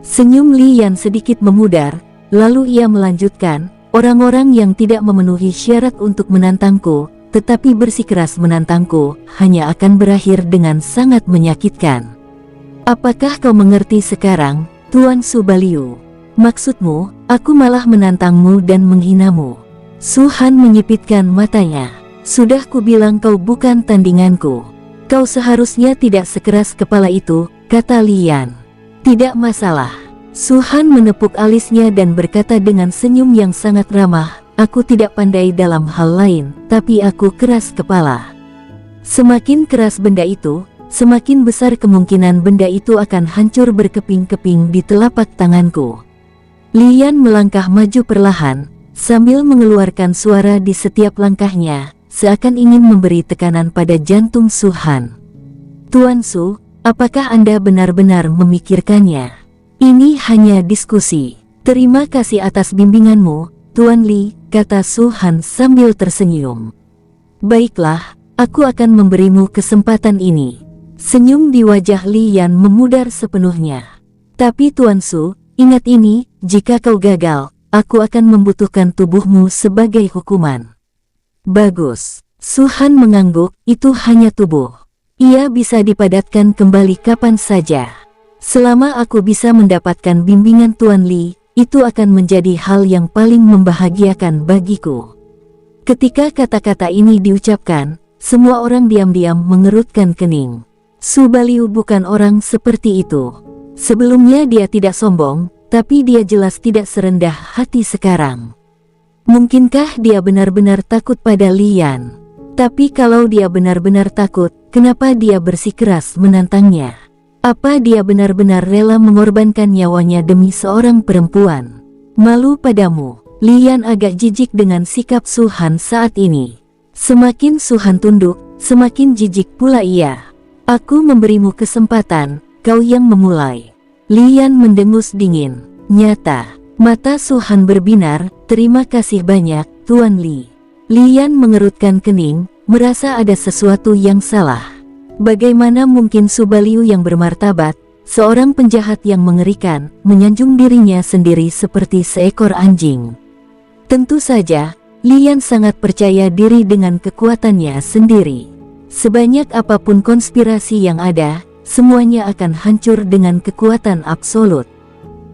S1: Senyum Li Yan sedikit memudar, lalu ia melanjutkan, orang-orang yang tidak memenuhi syarat untuk menantangku, tetapi bersikeras menantangku, hanya akan berakhir dengan sangat menyakitkan. Apakah kau mengerti sekarang, Tuan Su Baliu? Maksudmu, aku malah menantangmu dan menghinamu. Su-han menyipitkan matanya. Sudah kubilang kau bukan tandinganku. Kau seharusnya tidak sekeras kepala itu, kata Li Yan. Tidak masalah. Su-han menepuk alisnya dan berkata dengan senyum yang sangat ramah, aku tidak pandai dalam hal lain, tapi aku keras kepala. Semakin keras benda itu, semakin besar kemungkinan benda itu akan hancur berkeping-keping di telapak tanganku. Li Yan melangkah maju perlahan, sambil mengeluarkan suara di setiap langkahnya, seakan ingin memberi tekanan pada jantung Su-han. Tuan Su, apakah Anda benar-benar memikirkannya? Ini hanya diskusi. Terima kasih atas bimbinganmu, Tuan Li, kata Su-han sambil tersenyum. Baiklah, aku akan memberimu kesempatan ini. Senyum di wajah Li Yan memudar sepenuhnya. Tapi Tuan Su, ingat ini, jika kau gagal, aku akan membutuhkan tubuhmu sebagai hukuman. Bagus. Su-han mengangguk, itu hanya tubuh. Ia bisa dipadatkan kembali kapan saja. Selama aku bisa mendapatkan bimbingan Tuan Li, itu akan menjadi hal yang paling membahagiakan bagiku. Ketika kata-kata ini diucapkan, semua orang diam-diam mengerutkan kening. Su Baliu bukan orang seperti itu. Sebelumnya dia tidak sombong, tapi dia jelas tidak serendah hati sekarang. Mungkinkah dia benar-benar takut pada Lian? Tapi kalau dia benar-benar takut, kenapa dia bersikeras menantangnya? Apa dia benar-benar rela mengorbankan nyawanya demi seorang perempuan? Malu padamu. Lian agak jijik dengan sikap Su Han saat ini. Semakin Su Han tunduk, semakin jijik pula ia. Aku memberimu kesempatan, kau yang memulai. Lian mendengus dingin. Nyata. Mata Su Han berbinar. Terima kasih banyak, Tuan Li. Lian mengerutkan kening, merasa ada sesuatu yang salah. Bagaimana mungkin Su Baliu yang bermartabat, seorang penjahat yang mengerikan, menyanjung dirinya sendiri seperti seekor anjing? Tentu saja, Lian sangat percaya diri dengan kekuatannya sendiri. Sebanyak apapun konspirasi yang ada, semuanya akan hancur dengan kekuatan absolut.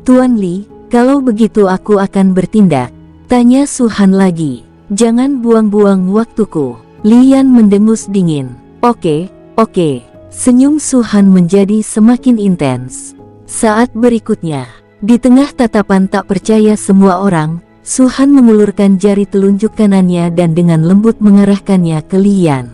S1: Tuan Li, kalau begitu aku akan bertindak, tanya Su Han lagi. Jangan buang-buang waktuku. Lian mendengus dingin. Oke. Senyum Su Han menjadi semakin intens. Saat berikutnya, di tengah tatapan tak percaya semua orang, Su Han mengulurkan jari telunjuk kanannya dan dengan lembut mengarahkannya ke Lian.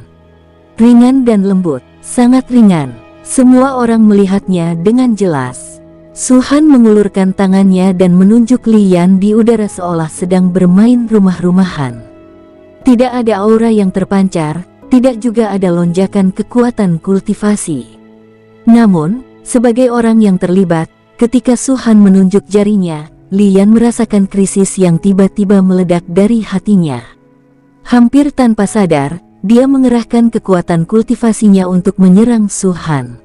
S1: Ringan dan lembut, sangat ringan. Semua orang melihatnya dengan jelas. Su Han mengulurkan tangannya dan menunjuk Lian di udara seolah sedang bermain rumah-rumahan. Tidak ada aura yang terpancar, tidak juga ada lonjakan kekuatan kultivasi. Namun, sebagai orang yang terlibat, ketika Su Han menunjuk jarinya, Lian merasakan krisis yang tiba-tiba meledak dari hatinya. Hampir tanpa sadar, dia mengerahkan kekuatan kultivasinya untuk menyerang Su Han.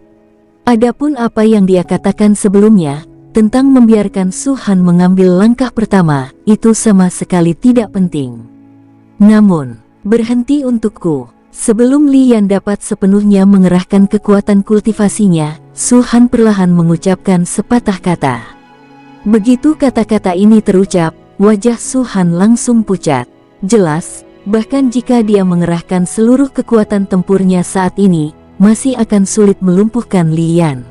S1: Adapun apa yang dia katakan sebelumnya, tentang membiarkan Su Han mengambil langkah pertama, itu sama sekali tidak penting. Namun, berhenti untukku. Sebelum Lian dapat sepenuhnya mengerahkan kekuatan kultivasinya, Su Han perlahan mengucapkan sepatah kata. Begitu kata-kata ini terucap, wajah Su Han langsung pucat. Jelas, bahkan jika dia mengerahkan seluruh kekuatan tempurnya saat ini, masih akan sulit melumpuhkan Lian.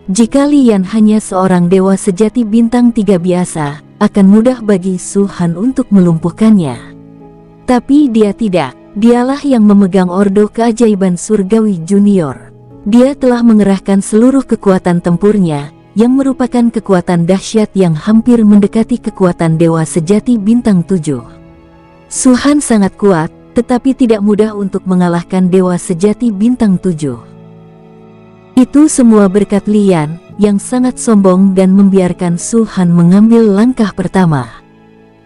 S1: Jika Lian hanya seorang dewa sejati bintang 3 biasa, akan mudah bagi Su Han untuk melumpuhkannya. Tapi dia tidak. Dialah yang memegang Ordo Keajaiban Surgawi Junior. Dia telah mengerahkan seluruh kekuatan tempurnya, yang merupakan kekuatan dahsyat yang hampir mendekati kekuatan dewa sejati bintang 7. Su Han sangat kuat, tetapi tidak mudah untuk mengalahkan dewa sejati bintang 7. Itu semua berkat Lian, yang sangat sombong dan membiarkan Su Han mengambil langkah pertama.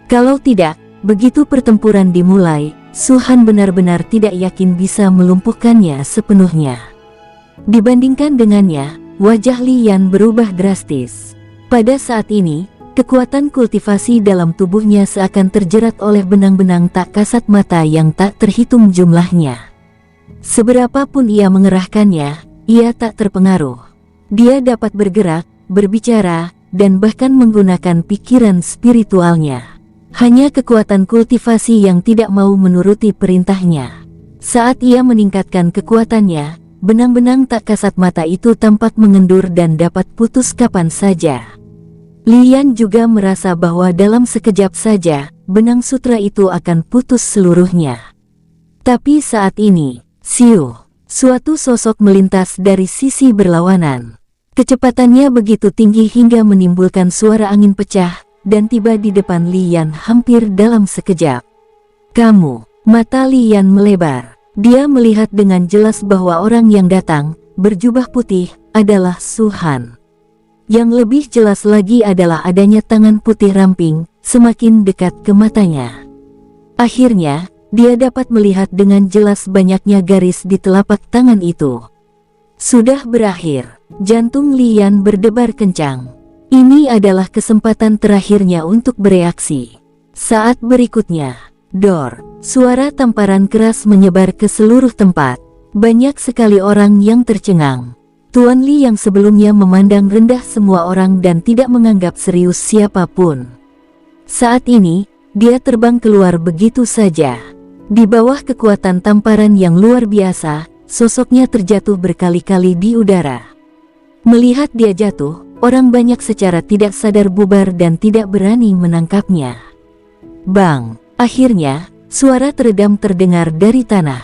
S1: Kalau tidak, begitu pertempuran dimulai, Su Han benar-benar tidak yakin bisa melumpuhkannya sepenuhnya. Dibandingkan dengannya, wajah Lian berubah drastis. Pada saat ini, kekuatan kultivasi dalam tubuhnya seakan terjerat oleh benang-benang tak kasat mata yang tak terhitung jumlahnya. Seberapapun ia mengerahkannya, ia tak terpengaruh. Dia dapat bergerak, berbicara, dan bahkan menggunakan pikiran spiritualnya. Hanya kekuatan kultivasi yang tidak mau menuruti perintahnya. Saat ia meningkatkan kekuatannya, benang-benang tak kasat mata itu tampak mengendur dan dapat putus kapan saja. Lian juga merasa bahwa dalam sekejap saja, benang sutra itu akan putus seluruhnya. Tapi saat ini, siu, suatu sosok melintas dari sisi berlawanan. Kecepatannya begitu tinggi hingga menimbulkan suara angin pecah, dan tiba di depan Lian hampir dalam sekejap. Kamu, mata Lian melebar. Dia melihat dengan jelas bahwa orang yang datang, berjubah putih, adalah Su Han. Yang lebih jelas lagi adalah adanya tangan putih ramping, semakin dekat ke matanya. Akhirnya, dia dapat melihat dengan jelas banyaknya garis di telapak tangan itu. Sudah berakhir, jantung Lian berdebar kencang. Ini adalah kesempatan terakhirnya untuk bereaksi. Saat berikutnya, dor, suara tamparan keras menyebar ke seluruh tempat. Banyak sekali orang yang tercengang. Tuan Li yang sebelumnya memandang rendah semua orang dan tidak menganggap serius siapapun. Saat ini, dia terbang keluar begitu saja. Di bawah kekuatan tamparan yang luar biasa, sosoknya terjatuh berkali-kali di udara. Melihat dia jatuh, orang banyak secara tidak sadar bubar dan tidak berani menangkapnya. Bang! Akhirnya, suara teredam terdengar dari tanah.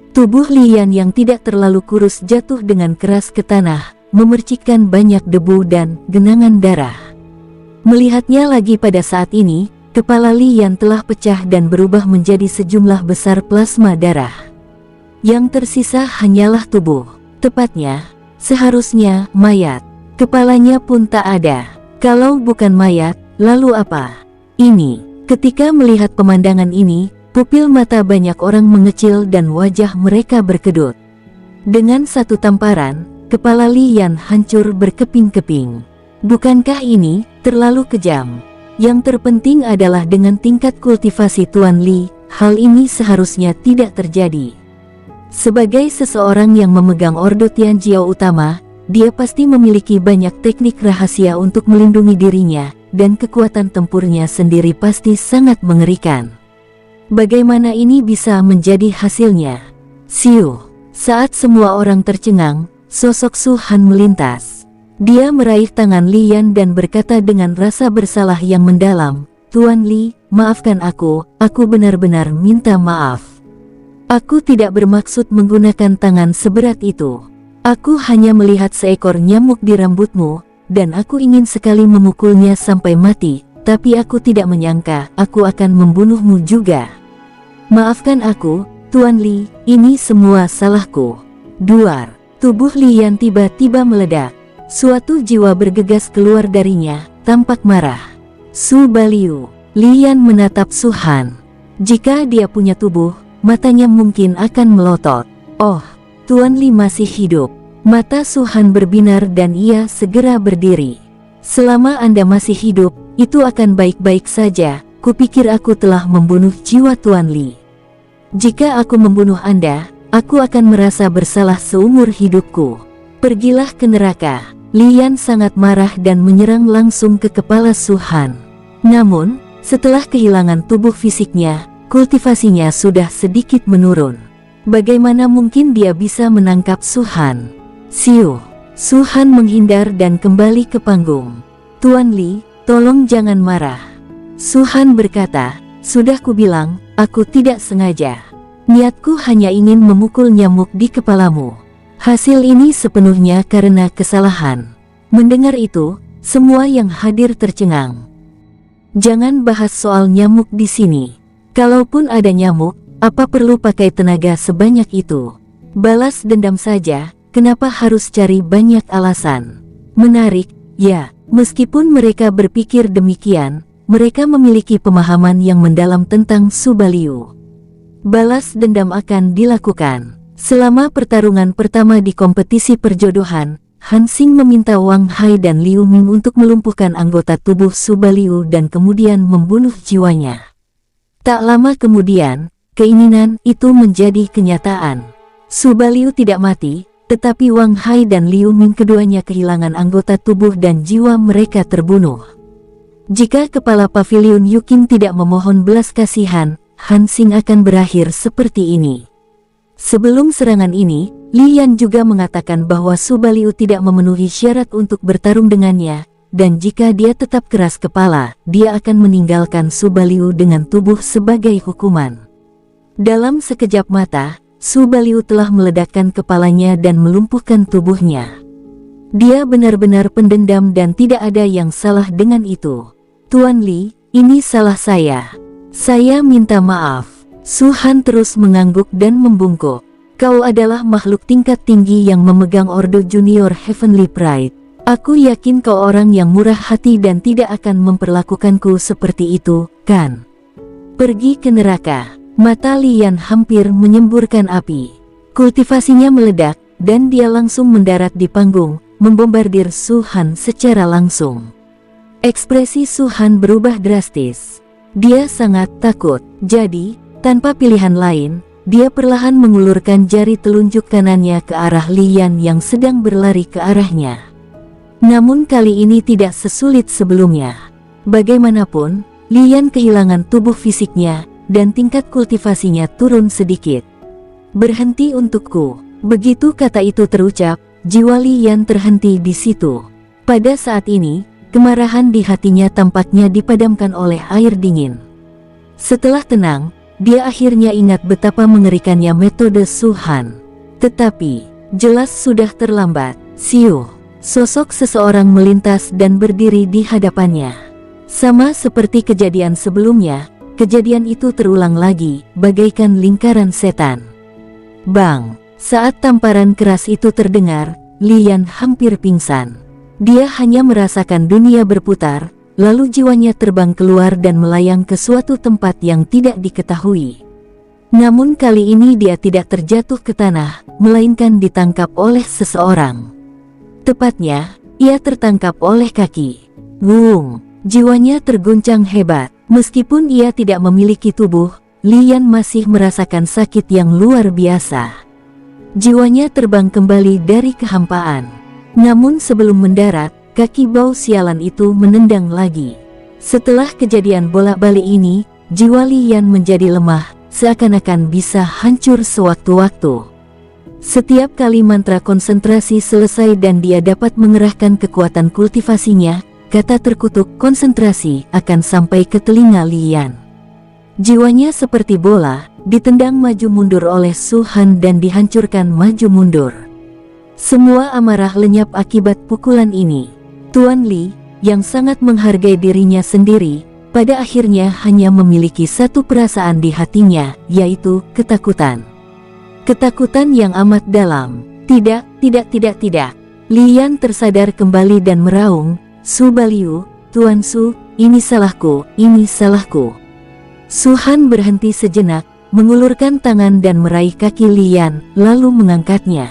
S1: Tubuh Lian yang tidak terlalu kurus jatuh dengan keras ke tanah, memercikkan banyak debu dan genangan darah. Melihatnya lagi pada saat ini, kepala Lian telah pecah dan berubah menjadi sejumlah besar plasma darah. Yang tersisa hanyalah tubuh. Tepatnya, seharusnya mayat. Kepalanya pun tak ada. Kalau bukan mayat, lalu apa? Ini. Ketika melihat pemandangan ini, pupil mata banyak orang mengecil dan wajah mereka berkedut. Dengan satu tamparan, kepala Lian hancur berkeping-keping. Bukankah ini terlalu kejam? Yang terpenting adalah dengan tingkat kultivasi Tuan Li, hal ini seharusnya tidak terjadi. Sebagai seseorang yang memegang Ordo Tianjiao utama, dia pasti memiliki banyak teknik rahasia untuk melindungi dirinya, dan kekuatan tempurnya sendiri pasti sangat mengerikan. Bagaimana ini bisa menjadi hasilnya? Siu. Saat semua orang tercengang, sosok Su Han melintas. Dia meraih tangan Lian dan berkata dengan rasa bersalah yang mendalam, "Tuan Li, maafkan aku benar-benar minta maaf. Aku tidak bermaksud menggunakan tangan seberat itu. Aku hanya melihat seekor nyamuk di rambutmu, dan aku ingin sekali memukulnya sampai mati, tapi aku tidak menyangka aku akan membunuhmu juga. Maafkan aku, Tuan Li, ini semua salahku." Duar. Tubuh Lian tiba-tiba meledak. Suatu jiwa bergegas keluar darinya, tampak marah. Su Baliu. Lian menatap Su Han. Jika dia punya tubuh, matanya mungkin akan melotot. Oh, Tuan Li masih hidup. Mata Su Han berbinar dan ia segera berdiri. "Selama Anda masih hidup, itu akan baik-baik saja. Kupikir aku telah membunuh jiwa Tuan Li. Jika aku membunuh Anda, aku akan merasa bersalah seumur hidupku. Pergilah ke neraka." Lian sangat marah dan menyerang langsung ke kepala Su Han. Namun, setelah kehilangan tubuh fisiknya, kultivasinya sudah sedikit menurun. Bagaimana mungkin dia bisa menangkap Su Han? Siu. Su Han menghindar dan kembali ke panggung. "Tuan Li, tolong jangan marah." Su Han berkata, "Sudah kubilang, aku tidak sengaja. Niatku hanya ingin memukul nyamuk di kepalamu. Hasil ini sepenuhnya karena kesalahan." Mendengar itu, semua yang hadir tercengang. "Jangan bahas soal nyamuk di sini. Kalaupun ada nyamuk, apa perlu pakai tenaga sebanyak itu? Balas dendam saja. Kenapa harus cari banyak alasan?" Menarik, ya, meskipun mereka berpikir demikian, mereka memiliki pemahaman yang mendalam tentang Su Baliu. Balas dendam akan dilakukan. Selama pertarungan pertama di kompetisi perjodohan, Han Xing meminta Wang Hai dan Liu Ming untuk melumpuhkan anggota tubuh Su Baliu dan kemudian membunuh jiwanya. Tak lama kemudian, keinginan itu menjadi kenyataan. Su Baliu tidak mati, tetapi Wang Hai dan Liu Ming keduanya kehilangan anggota tubuh dan jiwa mereka terbunuh. Jika kepala pavilion Yukin tidak memohon belas kasihan, Han Xing akan berakhir seperti ini. Sebelum serangan ini, Lian juga mengatakan bahwa Su Baliu tidak memenuhi syarat untuk bertarung dengannya, dan jika dia tetap keras kepala, dia akan meninggalkan Su Baliu dengan tubuh sebagai hukuman. Dalam sekejap mata, Su Baliu telah meledakkan kepalanya dan melumpuhkan tubuhnya. Dia benar-benar pendendam dan tidak ada yang salah dengan itu. "Tuan Li, ini salah saya. Saya minta maaf." Su Han terus mengangguk dan membungkuk. "Kau adalah makhluk tingkat tinggi yang memegang Ordo Junior Heavenly Pride. Aku yakin kau orang yang murah hati dan tidak akan memperlakukanku seperti itu, kan? Pergi ke neraka." Mata Lian hampir menyemburkan api. Kultivasinya meledak, dan dia langsung mendarat di panggung, membombardir Su Han secara langsung. Ekspresi Su Han berubah drastis. Dia sangat takut. Jadi, tanpa pilihan lain, dia perlahan mengulurkan jari telunjuk kanannya ke arah Lian yang sedang berlari ke arahnya. Namun kali ini tidak sesulit sebelumnya. Bagaimanapun, Lian kehilangan tubuh fisiknya, dan tingkat kultivasinya turun sedikit. "Berhenti untukku." Begitu kata itu terucap, jiwa Lian terhenti di situ. Pada saat ini, kemarahan di hatinya tampaknya dipadamkan oleh air dingin. Setelah tenang, dia akhirnya ingat betapa mengerikannya metode Su Han. Tetapi, jelas sudah terlambat. Siuh, sosok seseorang melintas dan berdiri di hadapannya. Sama seperti kejadian sebelumnya, kejadian itu terulang lagi, bagaikan lingkaran setan. Bang! Saat tamparan keras itu terdengar, Lian hampir pingsan. Dia hanya merasakan dunia berputar, lalu jiwanya terbang keluar dan melayang ke suatu tempat yang tidak diketahui. Namun kali ini dia tidak terjatuh ke tanah, melainkan ditangkap oleh seseorang. Tepatnya, ia tertangkap oleh kaki. Wung! Jiwanya terguncang hebat. Meskipun ia tidak memiliki tubuh, Lian masih merasakan sakit yang luar biasa. Jiwanya terbang kembali dari kehampaan. Namun sebelum mendarat, kaki bau sialan itu menendang lagi. Setelah kejadian bolak-balik ini, jiwa Lian menjadi lemah, seakan-akan bisa hancur sewaktu-waktu. Setiap kali mantra konsentrasi selesai dan dia dapat mengerahkan kekuatan kultivasinya, kata terkutuk konsentrasi akan sampai ke telinga Lian. Jiwanya seperti bola, ditendang maju mundur oleh Su Han dan dihancurkan maju mundur. Semua amarah lenyap akibat pukulan ini. Tuan Li, yang sangat menghargai dirinya sendiri, pada akhirnya hanya memiliki satu perasaan di hatinya, yaitu ketakutan. Ketakutan yang amat dalam. Tidak. Lian tersadar kembali dan meraung, "Su Baliu, Tuan Su, ini salahku, ini salahku." Su Han berhenti sejenak, mengulurkan tangan dan meraih kaki Lian, lalu mengangkatnya.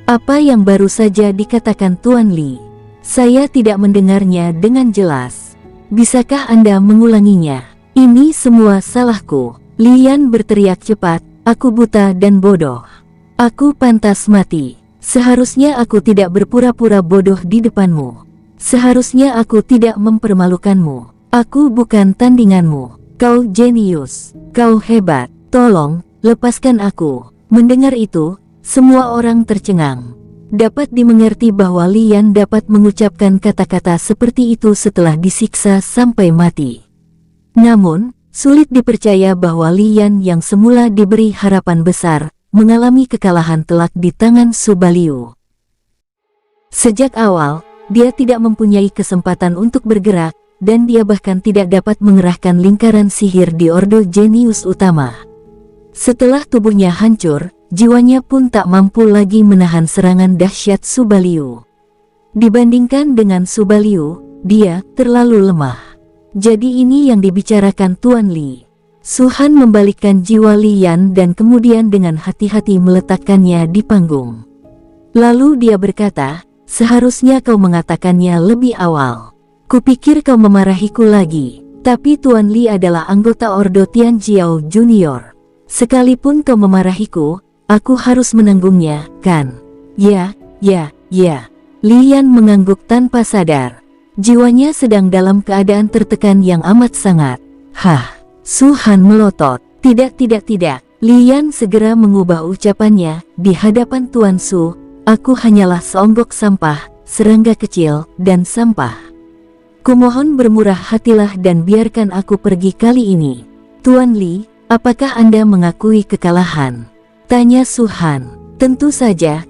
S1: "Apa yang baru saja dikatakan Tuan Li? Saya tidak mendengarnya dengan jelas. Bisakah Anda mengulanginya?" "Ini semua salahku." Lian berteriak cepat, "Aku buta dan bodoh. Aku pantas mati. Seharusnya aku tidak berpura-pura bodoh di depanmu. Seharusnya aku tidak mempermalukanmu. Aku bukan tandinganmu. Kau jenius, kau hebat, tolong, lepaskan aku." Mendengar itu, semua orang tercengang. Dapat dimengerti bahwa Lian dapat mengucapkan kata-kata seperti itu setelah disiksa sampai mati. Namun, sulit dipercaya bahwa Lian yang semula diberi harapan besar, mengalami kekalahan telak di tangan Su Baliu. Sejak awal, dia tidak mempunyai kesempatan untuk bergerak, dan dia bahkan tidak dapat mengerahkan lingkaran sihir di Ordo Jenius Utama. Setelah tubuhnya hancur, jiwanya pun tak mampu lagi menahan serangan dahsyat Su Baliu. Dibandingkan dengan Su Baliu, dia terlalu lemah. Jadi ini yang dibicarakan Tuan Li. Su Han membalikkan jiwa Lian dan kemudian dengan hati-hati meletakkannya di panggung. Lalu dia berkata, "Seharusnya kau mengatakannya lebih awal. Kupikir kau memarahiku lagi, tapi Tuan Li adalah anggota Ordo Tianjiao Junior. Sekalipun kau memarahiku, aku harus menanggungnya, kan?" Ya. Lian mengangguk tanpa sadar. Jiwanya sedang dalam keadaan tertekan yang amat sangat. Su Han melotot. Tidak. Lian segera mengubah ucapannya, "Di hadapan Tuan Su, aku hanyalah seonggok sampah, serangga kecil, dan sampah. Kumohon bermurah hatilah dan biarkan aku pergi kali ini." "Tuan Li, apakah Anda mengakui kekalahan?" tanya Su Han. Tentu saja.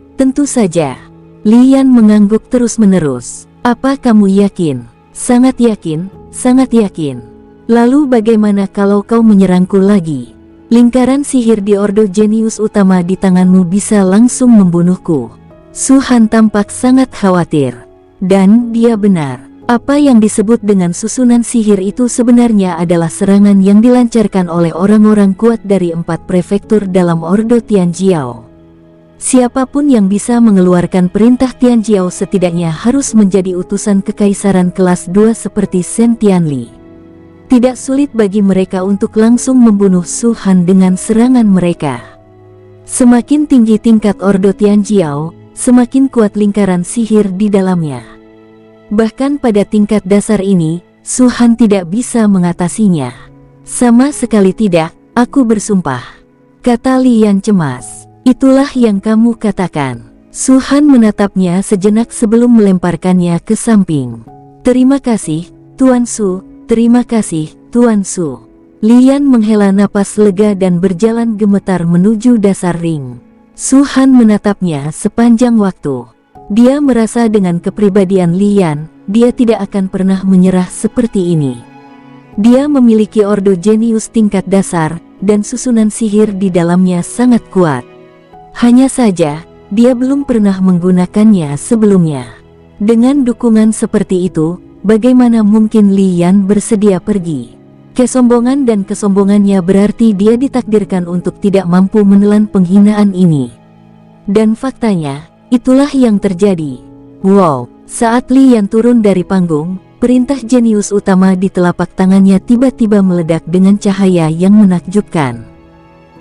S1: Lian mengangguk terus-menerus. "Apa kamu yakin?" Sangat yakin. "Lalu bagaimana kalau kau menyerangku lagi? Lingkaran sihir di Ordo Jenius Utama di tanganmu bisa langsung membunuhku." Su Han tampak sangat khawatir. Dan dia benar. Apa yang disebut dengan susunan sihir itu sebenarnya adalah serangan yang dilancarkan oleh orang-orang kuat dari 4 prefektur dalam Ordo Tianjiao. Siapapun yang bisa mengeluarkan perintah Tianjiao setidaknya harus menjadi utusan kekaisaran kelas 2 seperti Shen Tianli. Tidak sulit bagi mereka untuk langsung membunuh Su Han dengan serangan mereka. Semakin tinggi tingkat Ordo Tianjiao, semakin kuat lingkaran sihir di dalamnya. Bahkan pada tingkat dasar ini, Su Han tidak bisa mengatasinya. Sama sekali tidak, aku bersumpah, kata Lian cemas. Itulah yang kamu katakan. Su Han menatapnya sejenak sebelum melemparkannya ke samping. Terima kasih, Tuan Su. Terima kasih, Tuan Su. Lian menghela napas lega dan berjalan gemetar menuju dasar ring. Su Han menatapnya sepanjang waktu. Dia merasa dengan kepribadian Lian, dia tidak akan pernah menyerah seperti ini. Dia memiliki ordo jenius tingkat dasar, dan susunan sihir di dalamnya sangat kuat. Hanya saja, dia belum pernah menggunakannya sebelumnya. Dengan dukungan seperti itu, bagaimana mungkin Lian bersedia pergi? Kesombongan dan kesombongannya berarti dia ditakdirkan untuk tidak mampu menelan penghinaan ini. Dan faktanya, itulah yang terjadi. Wow, saat Lian turun dari panggung, perintah jenius utama di telapak tangannya tiba-tiba meledak dengan cahaya yang menakjubkan.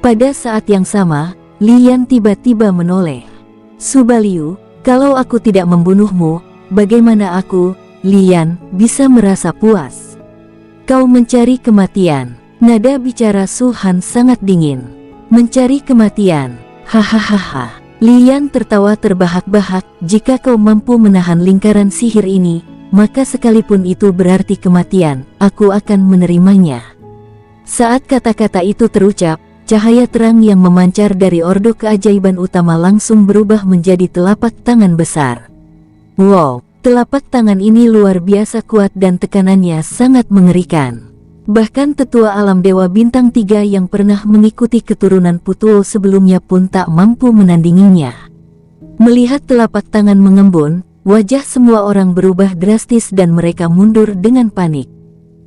S1: Pada saat yang sama, Lian tiba-tiba menoleh. Su Baliu, kalau aku tidak membunuhmu, bagaimana aku, Lian, bisa merasa puas? Kau mencari kematian. Nada bicara Su Han sangat dingin. Mencari kematian. Hahaha. Lian tertawa terbahak-bahak. Jika kau mampu menahan lingkaran sihir ini, maka sekalipun itu berarti kematian, aku akan menerimanya. Saat kata-kata itu terucap, cahaya terang yang memancar dari ordo keajaiban utama langsung berubah menjadi telapak tangan besar. Wow, telapak tangan ini luar biasa kuat dan tekanannya sangat mengerikan. Bahkan tetua alam Dewa Bintang 3 yang pernah mengikuti keturunan Putuo sebelumnya pun tak mampu menandinginya. Melihat telapak tangan mengembun, wajah semua orang berubah drastis dan mereka mundur dengan panik.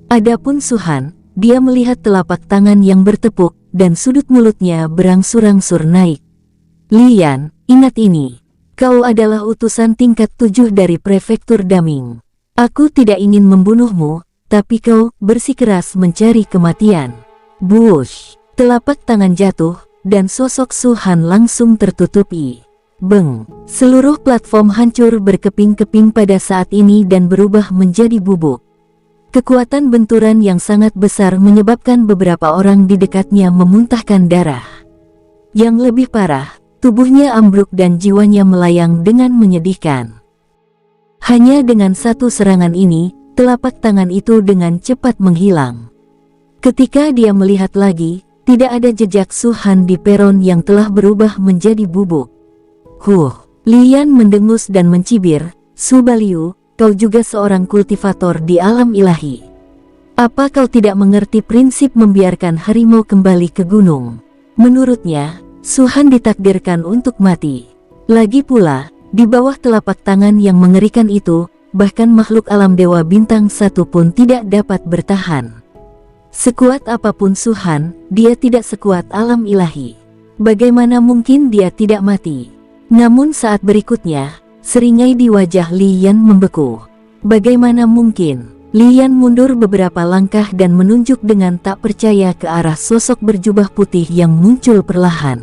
S1: Adapun Su Han, dia melihat telapak tangan yang bertepuk, dan sudut mulutnya berangsur-angsur naik. Lian, ingat ini. Kau adalah utusan tingkat 7 dari prefektur Daming. Aku tidak ingin membunuhmu, tapi kau bersikeras mencari kematian. Buush! Telapak tangan jatuh, dan sosok Su Han langsung tertutupi. Beng! Seluruh platform hancur berkeping-keping pada saat ini dan berubah menjadi bubuk. Kekuatan benturan yang sangat besar menyebabkan beberapa orang di dekatnya memuntahkan darah. Yang lebih parah, tubuhnya ambruk dan jiwanya melayang dengan menyedihkan. Hanya dengan satu serangan ini, telapak tangan itu dengan cepat menghilang. Ketika dia melihat lagi, tidak ada jejak Su Han di peron yang telah berubah menjadi bubuk. Lian mendengus dan mencibir, Su Baliu, kau juga seorang kultivator di alam ilahi. Apa kau tidak mengerti prinsip membiarkan harimau kembali ke gunung? Menurutnya, Su Han ditakdirkan untuk mati. Lagi pula, di bawah telapak tangan yang mengerikan itu, bahkan makhluk alam Dewa Bintang 1 pun tidak dapat bertahan. Sekuat apapun Su Han, dia tidak sekuat alam ilahi. Bagaimana mungkin dia tidak mati? Namun saat berikutnya, seringai di wajah Lian membeku. Bagaimana mungkin? Lian mundur beberapa langkah dan menunjuk dengan tak percaya ke arah sosok berjubah putih yang muncul perlahan.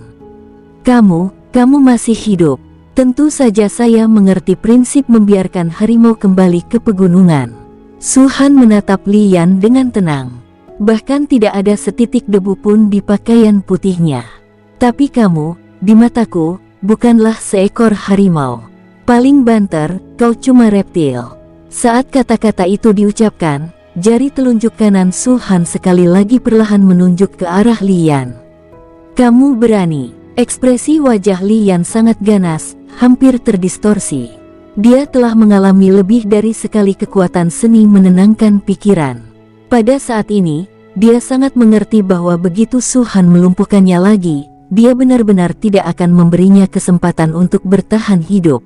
S1: Kamu masih hidup. Tentu saja saya mengerti prinsip membiarkan harimau kembali ke pegunungan. Su Han menatap Lian dengan tenang. Bahkan tidak ada setitik debu pun di pakaian putihnya. Tapi kamu, di mataku, bukanlah seekor harimau. Paling banter, kau cuma reptil. Saat kata-kata itu diucapkan, jari telunjuk kanan Su Han sekali lagi perlahan menunjuk ke arah Lian. Kamu berani. Ekspresi wajah Lian sangat ganas, hampir terdistorsi. Dia telah mengalami lebih dari sekali kekuatan seni menenangkan pikiran. Pada saat ini, dia sangat mengerti bahwa begitu Su Han melumpuhkannya lagi, dia benar-benar tidak akan memberinya kesempatan untuk bertahan hidup.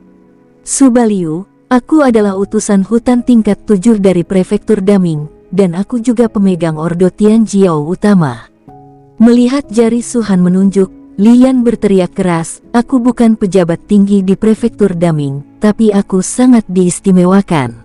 S1: Su Baliu, aku adalah utusan hutan tingkat 7 dari prefektur Daming, dan aku juga pemegang Ordo Tianjiao utama. Melihat jari Su Han menunjuk, Lian berteriak keras, aku bukan pejabat tinggi di prefektur Daming, tapi aku sangat diistimewakan.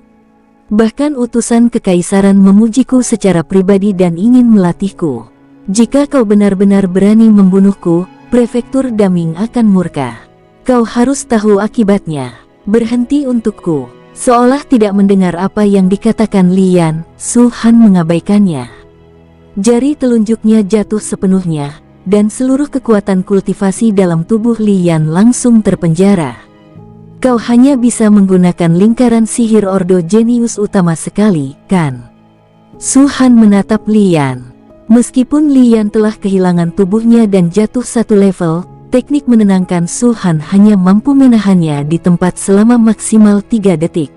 S1: Bahkan utusan kekaisaran memujiku secara pribadi dan ingin melatihku. Jika kau benar-benar berani membunuhku, prefektur Daming akan murka. Kau harus tahu akibatnya. Berhenti untukku." Seolah tidak mendengar apa yang dikatakan Lian, Su Han mengabaikannya. Jari telunjuknya jatuh sepenuhnya, dan seluruh kekuatan kultivasi dalam tubuh Lian langsung terpenjara. "Kau hanya bisa menggunakan lingkaran sihir Ordo Jenius utama sekali, kan?" Su Han menatap Lian. Meskipun Lian telah kehilangan tubuhnya dan jatuh satu level, teknik menenangkan Su Han hanya mampu menahannya di tempat selama maksimal 3 detik.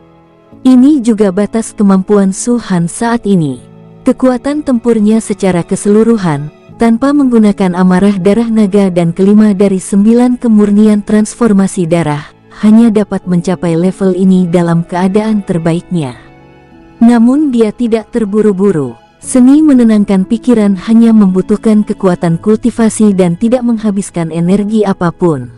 S1: Ini juga batas kemampuan Su Han saat ini. Kekuatan tempurnya secara keseluruhan, tanpa menggunakan amarah darah naga dan kelima dari 9 kemurnian transformasi darah, hanya dapat mencapai level ini dalam keadaan terbaiknya. Namun dia tidak terburu-buru. Seni menenangkan pikiran hanya membutuhkan kekuatan kultivasi dan tidak menghabiskan energi apapun.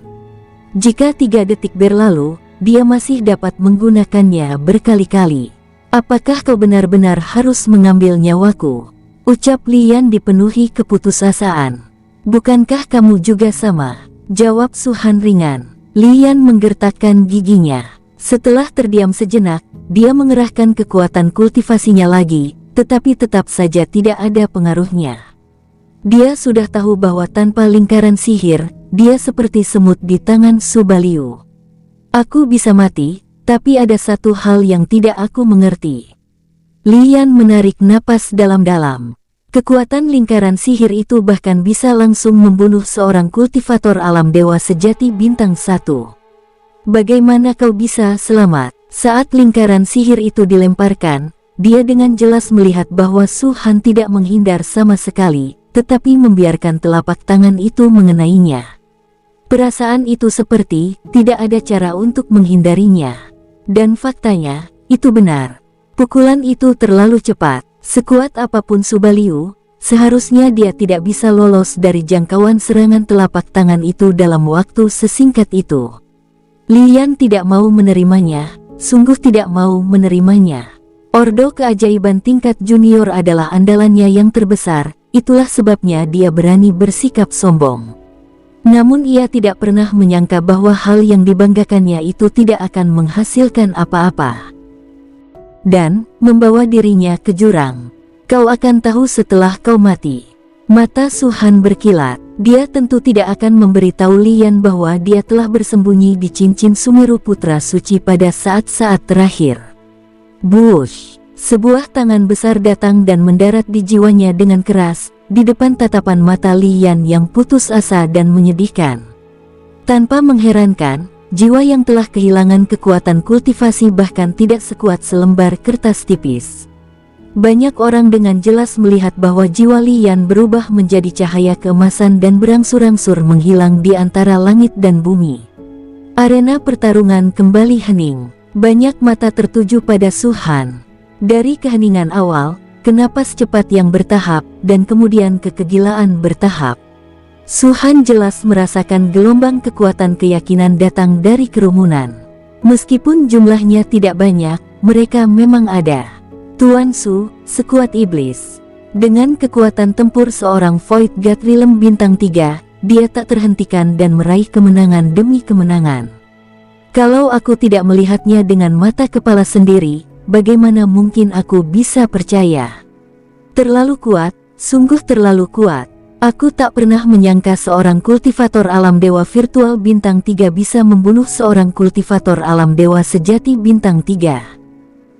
S1: Jika 3 detik berlalu, dia masih dapat menggunakannya berkali-kali. "Apakah kau benar-benar harus mengambil nyawaku?" ucap Lian dipenuhi keputusasaan. "Bukankah kamu juga sama?" jawab Su Han ringan. Lian menggertakkan giginya. Setelah terdiam sejenak, dia mengerahkan kekuatan kultivasinya lagi, tetapi tetap saja tidak ada pengaruhnya. Dia sudah tahu bahwa tanpa lingkaran sihir, dia seperti semut di tangan Su Baliu. "Aku bisa mati, tapi ada satu hal yang tidak aku mengerti." Lian menarik napas dalam-dalam. Kekuatan lingkaran sihir itu bahkan bisa langsung membunuh seorang kultivator alam dewa sejati bintang 1. "Bagaimana kau bisa selamat?" Saat lingkaran sihir itu dilemparkan, dia dengan jelas melihat bahwa Su Han tidak menghindar sama sekali, tetapi membiarkan telapak tangan itu mengenainya. Perasaan itu seperti tidak ada cara untuk menghindarinya. Dan faktanya, itu benar. Pukulan itu terlalu cepat. Sekuat apapun Su Baliu, seharusnya dia tidak bisa lolos dari jangkauan serangan telapak tangan itu dalam waktu sesingkat itu. Lian tidak mau menerimanya, sungguh tidak mau menerimanya. Ordo keajaiban tingkat junior adalah andalannya yang terbesar, itulah sebabnya dia berani bersikap sombong. Namun ia tidak pernah menyangka bahwa hal yang dibanggakannya itu tidak akan menghasilkan apa-apa. Dan membawa dirinya ke jurang. "Kau akan tahu setelah kau mati." Mata Su Han berkilat. Dia tentu tidak akan memberitahu Lian bahwa dia telah bersembunyi di cincin Sumeru Putra Suci pada saat-saat terakhir. Bush! Sebuah tangan besar datang dan mendarat di jiwanya dengan keras, di depan tatapan mata Lian yang putus asa dan menyedihkan. Tanpa mengherankan, jiwa yang telah kehilangan kekuatan kultivasi bahkan tidak sekuat selembar kertas tipis. Banyak orang dengan jelas melihat bahwa jiwa Lian berubah menjadi cahaya keemasan dan berangsur-angsur menghilang di antara langit dan bumi. Arena pertarungan kembali hening. Banyak mata tertuju pada Su Han. Dari keheningan awal, ke napas cepat yang bertahap, dan kemudian ke kegilaan bertahap. Su Han jelas merasakan gelombang kekuatan keyakinan datang dari kerumunan. Meskipun jumlahnya tidak banyak, mereka memang ada. Tuan Su, sekuat iblis. Dengan kekuatan tempur seorang Void God Realm bintang 3, dia tak terhentikan dan meraih kemenangan demi kemenangan. Kalau aku tidak melihatnya dengan mata kepala sendiri, bagaimana mungkin aku bisa percaya? Terlalu kuat, sungguh terlalu kuat. Aku tak pernah menyangka seorang kultivator alam dewa virtual bintang 3 bisa membunuh seorang kultivator alam dewa sejati bintang 3.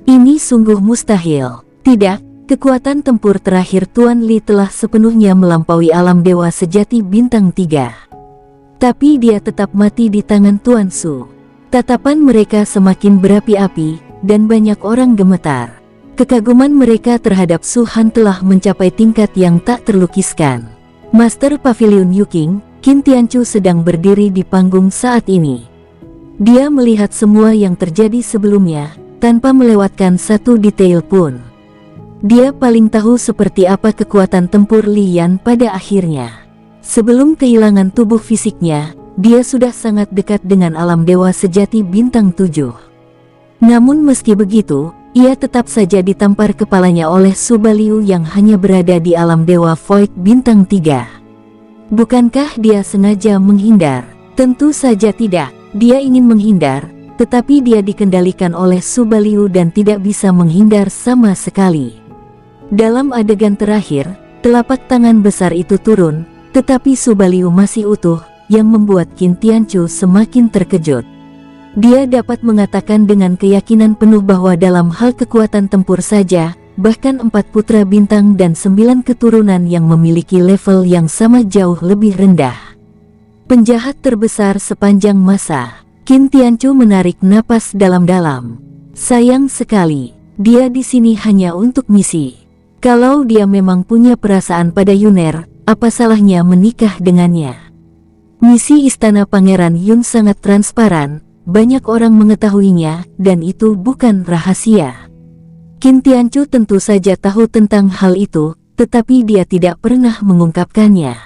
S1: Ini sungguh mustahil. Tidak, kekuatan tempur terakhir Tuan Li telah sepenuhnya melampaui alam dewa sejati bintang 3. Tapi dia tetap mati di tangan Tuan Su. Tatapan mereka semakin berapi-api, dan banyak orang gemetar. Kekaguman mereka terhadap Su Han telah mencapai tingkat yang tak terlukiskan. Master Pavilion Yuking, Qin Tianchu sedang berdiri di panggung saat ini. Dia melihat semua yang terjadi sebelumnya, tanpa melewatkan satu detail pun. Dia paling tahu seperti apa kekuatan tempur Lian pada akhirnya. Sebelum kehilangan tubuh fisiknya, dia sudah sangat dekat dengan alam dewa sejati bintang 7. Namun meski begitu, ia tetap saja ditampar kepalanya oleh Su Baliu yang hanya berada di alam Dewa Void bintang 3. Bukankah dia sengaja menghindar? Tentu saja tidak. Dia ingin menghindar, tetapi dia dikendalikan oleh Su Baliu dan tidak bisa menghindar sama sekali. Dalam adegan terakhir, telapak tangan besar itu turun, tetapi Su Baliu masih utuh, yang membuat Qin Tianchu semakin terkejut. Dia dapat mengatakan dengan keyakinan penuh bahwa dalam hal kekuatan tempur saja, bahkan 4 putra bintang dan 9 keturunan yang memiliki level yang sama jauh lebih rendah. Penjahat terbesar sepanjang masa. Qin Tianchu menarik napas dalam-dalam. Sayang sekali, dia di sini hanya untuk misi. Kalau dia memang punya perasaan pada Yuner, apa salahnya menikah dengannya? Misi Istana Pangeran Yun sangat transparan. Banyak orang mengetahuinya, dan itu bukan rahasia. Qin Tianchu tentu saja tahu tentang hal itu, tetapi dia tidak pernah mengungkapkannya.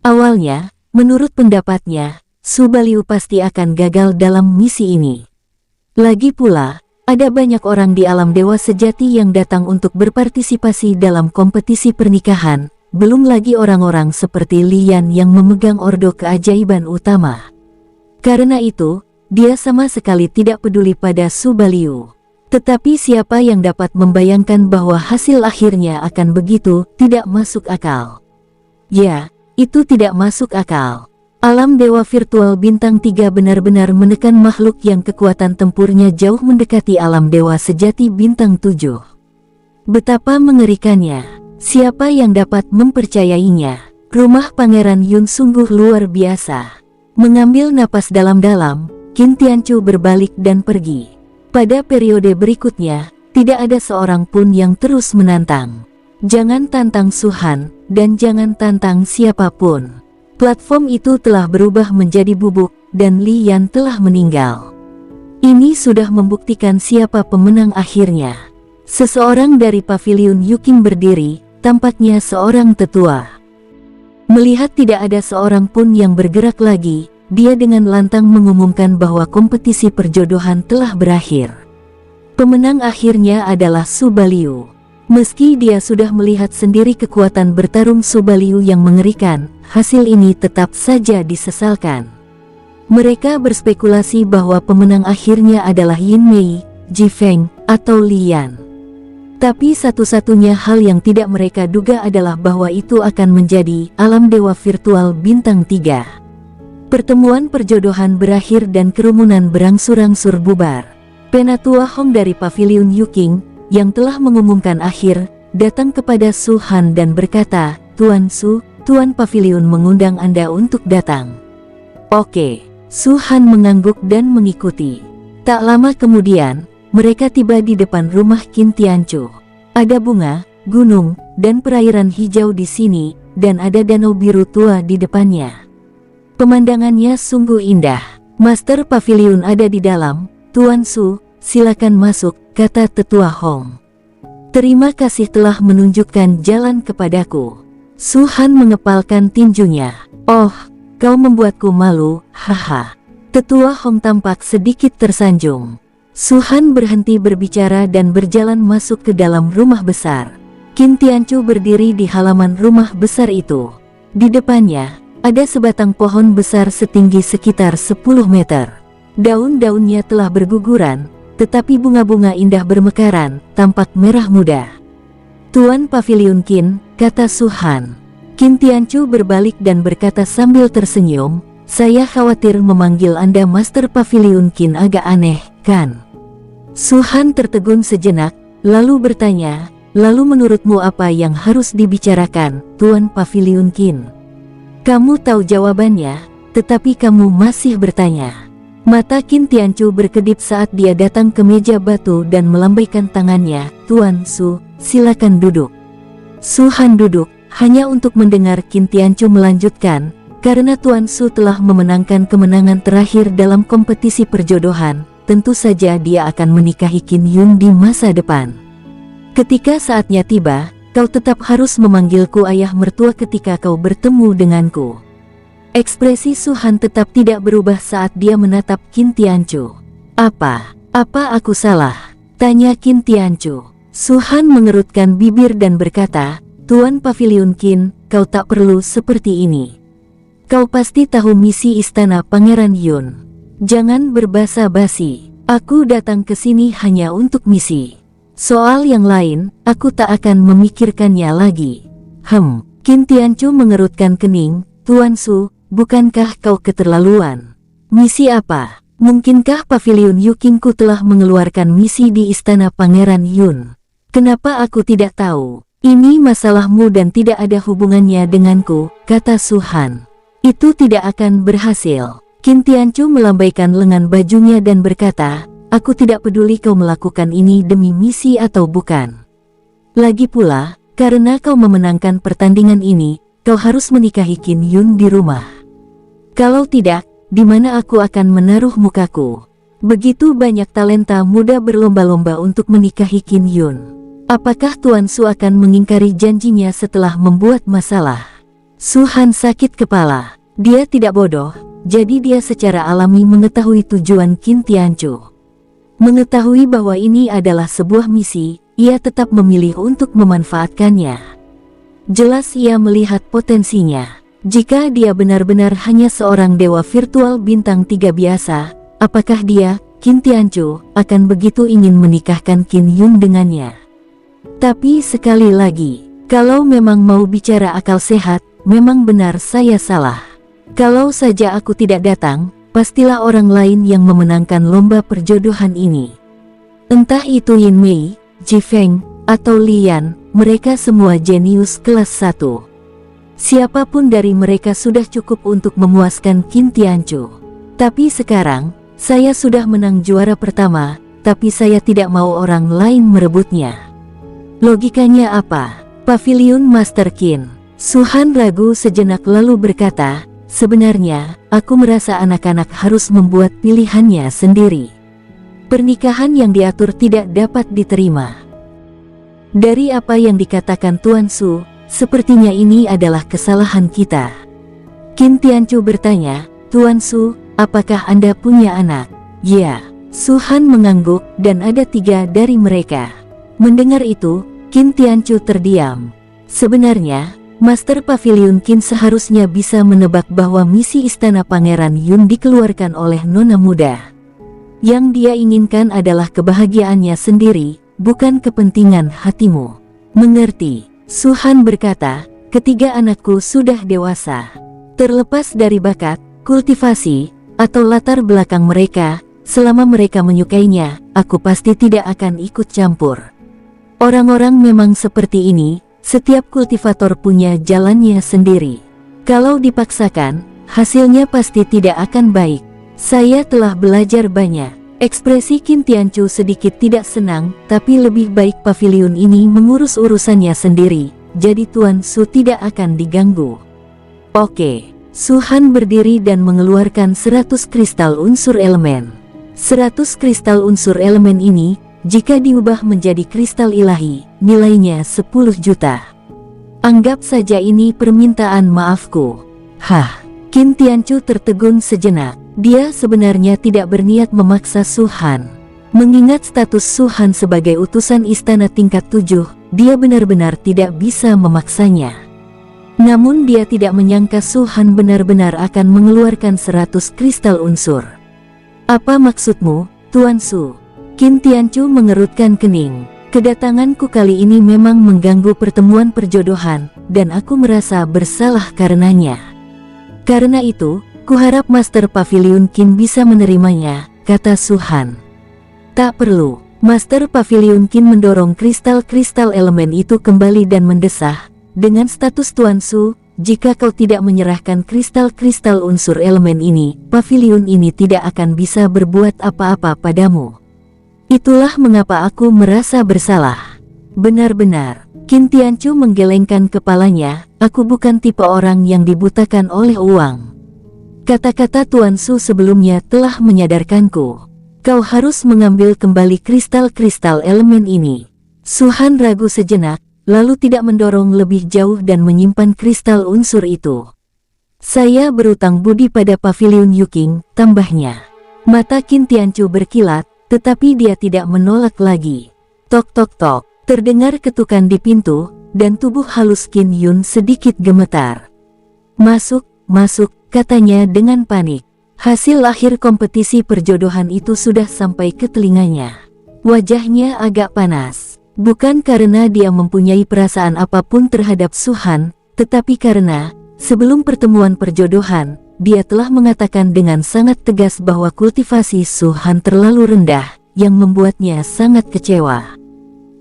S1: Awalnya, menurut pendapatnya, Su Baliu pasti akan gagal dalam misi ini. Lagi pula, ada banyak orang di alam dewa sejati yang datang untuk berpartisipasi dalam kompetisi pernikahan, belum lagi orang-orang seperti Lian yang memegang ordo keajaiban utama. Karena itu, dia sama sekali tidak peduli pada Su Baliu. Tetapi siapa yang dapat membayangkan bahwa hasil akhirnya akan begitu, tidak masuk akal. Ya, itu tidak masuk akal. Alam dewa virtual bintang 3 benar-benar menekan makhluk yang kekuatan tempurnya jauh mendekati alam dewa sejati bintang 7. Betapa mengerikannya. Siapa yang dapat mempercayainya? Rumah Pangeran Yun sungguh luar biasa. Mengambil napas dalam-dalam, Qin Tianchu berbalik dan pergi. Pada periode berikutnya, tidak ada seorang pun yang terus menantang. Jangan tantang Su Han, dan jangan tantang siapapun. Platform itu telah berubah menjadi bubuk, dan Li Yan telah meninggal. Ini sudah membuktikan siapa pemenang akhirnya. Seseorang dari pavilion Yuking berdiri, tampaknya seorang tetua. Melihat tidak ada seorang pun yang bergerak lagi, dia dengan lantang mengumumkan bahwa kompetisi perjodohan telah berakhir. Pemenang akhirnya adalah Su Baliu. Meski dia sudah melihat sendiri kekuatan bertarung Su Baliu yang mengerikan, hasil ini tetap saja disesalkan. Mereka berspekulasi bahwa pemenang akhirnya adalah Yin Mei, Ji Feng, atau Li Yan. Tapi satu-satunya hal yang tidak mereka duga adalah bahwa itu akan menjadi alam dewa virtual bintang 3. Pertemuan perjodohan berakhir dan kerumunan berangsur-angsur bubar. Penatua Hong dari pavilion Yuking, yang telah mengumumkan akhir, datang kepada Su Han dan berkata, "Tuan Su, Tuan Pavilion mengundang Anda untuk datang." Oke, Su Han mengangguk dan mengikuti. Tak lama kemudian, mereka tiba di depan rumah Qin Tianchu. Ada bunga, gunung, dan perairan hijau di sini, dan ada danau biru tua di depannya. Pemandangannya sungguh indah. Master Pavilion ada di dalam. "Tuan Su, silakan masuk," kata tetua Hong. "Terima kasih telah menunjukkan jalan kepadaku." Su Han mengepalkan tinjunya. "Oh, kau membuatku malu, haha." Tetua Hong tampak sedikit tersanjung. Su Han berhenti berbicara dan berjalan masuk ke dalam rumah besar. Qin Tianchu berdiri di halaman rumah besar itu. Di depannya, ada sebatang pohon besar setinggi sekitar 10 meter. Daun-daunnya telah berguguran, tetapi bunga-bunga indah bermekaran, tampak merah muda. "Tuan Pavilion Qin," kata Su Han. Qin Tianchu berbalik dan berkata sambil tersenyum, "Saya khawatir memanggil Anda Master Pavilion Qin agak aneh, kan?" Su Han tertegun sejenak, lalu bertanya, "Lalu menurutmu apa yang harus dibicarakan, Tuan Pavilion Qin?" "Kamu tahu jawabannya, tetapi kamu masih bertanya." Mata Qin Tianchu berkedip saat dia datang ke meja batu dan melambaikan tangannya. "Tuan Su, silakan duduk." Su Han duduk, hanya untuk mendengar Qin Tianchu melanjutkan, "Karena Tuan Su telah memenangkan kemenangan terakhir dalam kompetisi perjodohan, tentu saja dia akan menikahi Qin Yun di masa depan. Ketika saatnya tiba, kau tetap harus memanggilku ayah mertua ketika kau bertemu denganku." Ekspresi Su Han tetap tidak berubah saat dia menatap Qin Tianchu. Apa aku salah?" Tanya Qin Tianchu. Su-han mengerutkan bibir dan berkata, Tuan Pavilion Qin, kau tak perlu seperti ini. Kau pasti tahu misi istana Pangeran Yun. Jangan berbasa-basi. Aku datang ke sini hanya untuk misi. Soal yang lain, aku tak akan memikirkannya lagi. Qin Tianchu mengerutkan kening. Tuan Su, bukankah kau keterlaluan? Misi apa? Mungkinkah Pavilion Yukingku telah mengeluarkan misi di istana Pangeran Yun? Kenapa aku tidak tahu? Ini masalahmu dan tidak ada hubungannya denganku, kata Su-han. Itu tidak akan berhasil. Qin Tianchu melambaikan lengan bajunya dan berkata, aku tidak peduli kau melakukan ini demi misi atau bukan. Lagi pula, karena kau memenangkan pertandingan ini, kau harus menikahi Qin Yun di rumah. Kalau tidak, di mana aku akan menaruh mukaku? Begitu banyak talenta muda berlomba-lomba untuk menikahi Qin Yun. Apakah Tuan Su akan mengingkari janjinya setelah membuat masalah? Su-han sakit kepala. Dia tidak bodoh, jadi dia secara alami mengetahui tujuan Qin Tianchu. Mengetahui bahwa ini adalah sebuah misi, ia tetap memilih untuk memanfaatkannya. Jelas ia melihat potensinya. Jika dia benar-benar hanya seorang dewa virtual bintang 3 biasa, apakah dia, Qin Tianchu, akan begitu ingin menikahkan Qin Yun dengannya? Tapi sekali lagi, kalau memang mau bicara akal sehat, memang benar saya salah. Kalau saja aku tidak datang, pastilah orang lain yang memenangkan lomba perjodohan ini. Entah itu Yin Mei, Ji Feng, atau Lian, mereka semua jenius kelas 1. Siapapun dari mereka sudah cukup untuk memuaskan Qin Tianchu. Tapi sekarang, saya sudah menang juara pertama, tapi saya tidak mau orang lain merebutnya. Logikanya apa? Pavilion Master Qin. Su-han ragu sejenak lalu berkata, sebenarnya, aku merasa anak-anak harus membuat pilihannya sendiri. Pernikahan yang diatur tidak dapat diterima. Dari apa yang dikatakan Tuan Su, sepertinya ini adalah kesalahan kita. Qin Tianchu bertanya, Tuan Su, apakah Anda punya anak? Ya. Su-han mengangguk dan ada 3 dari mereka. Mendengar itu, Qin Tianchu terdiam. Sebenarnya, Master Pavilion Qin seharusnya bisa menebak bahwa misi istana Pangeran Yun dikeluarkan oleh nona muda. Yang dia inginkan adalah kebahagiaannya sendiri, bukan kepentingan hatimu. Mengerti? Su-han berkata, ketiga anakku sudah dewasa. Terlepas dari bakat, kultivasi, atau latar belakang mereka, selama mereka menyukainya, aku pasti tidak akan ikut campur. Orang-orang memang seperti ini, setiap kultivator punya jalannya sendiri. Kalau dipaksakan, hasilnya pasti tidak akan baik. Saya telah belajar banyak. Ekspresi Qin Tianchu sedikit tidak senang, tapi lebih baik pavilion ini mengurus urusannya sendiri, jadi Tuan Su tidak akan diganggu. Oke. Su-han berdiri dan mengeluarkan 100 kristal unsur elemen. 100 kristal unsur elemen ini, jika diubah menjadi kristal ilahi, nilainya 10 juta. Anggap saja ini permintaan maafku. Qin Tianchu tertegun sejenak. Dia sebenarnya tidak berniat memaksa Su-han. Mengingat status Su-han sebagai utusan istana tingkat 7, dia benar-benar tidak bisa memaksanya. Namun dia tidak menyangka Su-han benar-benar akan mengeluarkan 100 kristal unsur. Apa maksudmu, Tuan Su? Qin Tianchu mengerutkan kening. Kedatanganku kali ini memang mengganggu pertemuan perjodohan, dan aku merasa bersalah karenanya. Karena itu, kuharap Master Pavilion Qin bisa menerimanya, kata Su-han. Tak perlu. Master Pavilion Qin mendorong kristal-kristal elemen itu kembali dan mendesah, dengan status Tuan Su, jika kau tidak menyerahkan kristal-kristal unsur elemen ini, pavilion ini tidak akan bisa berbuat apa-apa padamu. Itulah mengapa aku merasa bersalah. Benar-benar, Qin Tianchu menggelengkan kepalanya, aku bukan tipe orang yang dibutakan oleh uang. Kata-kata Tuan Su sebelumnya telah menyadarkanku. Kau harus mengambil kembali kristal-kristal elemen ini. Su-han ragu sejenak, lalu tidak mendorong lebih jauh dan menyimpan kristal unsur itu. Saya berutang budi pada Pavilion Yuking, tambahnya. Mata Qin Tianchu berkilat, tetapi dia tidak menolak lagi. Tok tok tok, terdengar ketukan di pintu, dan tubuh halus Qin Yun sedikit gemetar. Masuk, masuk, katanya dengan panik. Hasil akhir kompetisi perjodohan itu sudah sampai ke telinganya. Wajahnya agak panas. Bukan karena dia mempunyai perasaan apapun terhadap Su Han, tetapi karena, sebelum pertemuan perjodohan, dia telah mengatakan dengan sangat tegas bahwa kultivasi Su Han terlalu rendah, yang membuatnya sangat kecewa.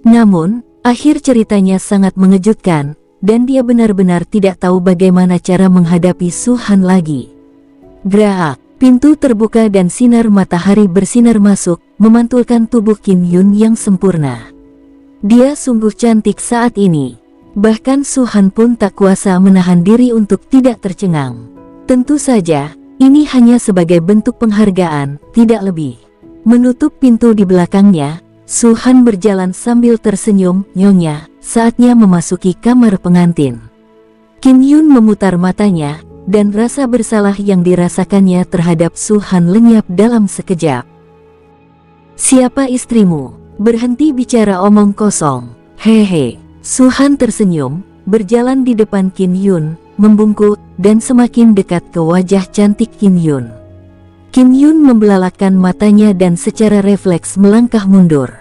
S1: Namun, akhir ceritanya sangat mengejutkan, dan dia benar-benar tidak tahu bagaimana cara menghadapi Su Han lagi. Gerak, pintu terbuka dan sinar matahari bersinar masuk, memantulkan tubuh Qin Yun yang sempurna. Dia sungguh cantik saat ini. Bahkan Su Han pun tak kuasa menahan diri untuk tidak tercengang. Tentu saja, ini hanya sebagai bentuk penghargaan, tidak lebih. Menutup pintu di belakangnya, Su Han berjalan sambil tersenyum, nyonya, saatnya memasuki kamar pengantin. Qin Yun memutar matanya, dan rasa bersalah yang dirasakannya terhadap Su Han lenyap dalam sekejap. Siapa istrimu? Berhenti bicara omong kosong. Hehe. Su Han tersenyum, berjalan di depan Qin Yun, membungkuk, dan semakin dekat ke wajah cantik Qin Yun. Qin Yun membelalakkan matanya dan secara refleks melangkah mundur.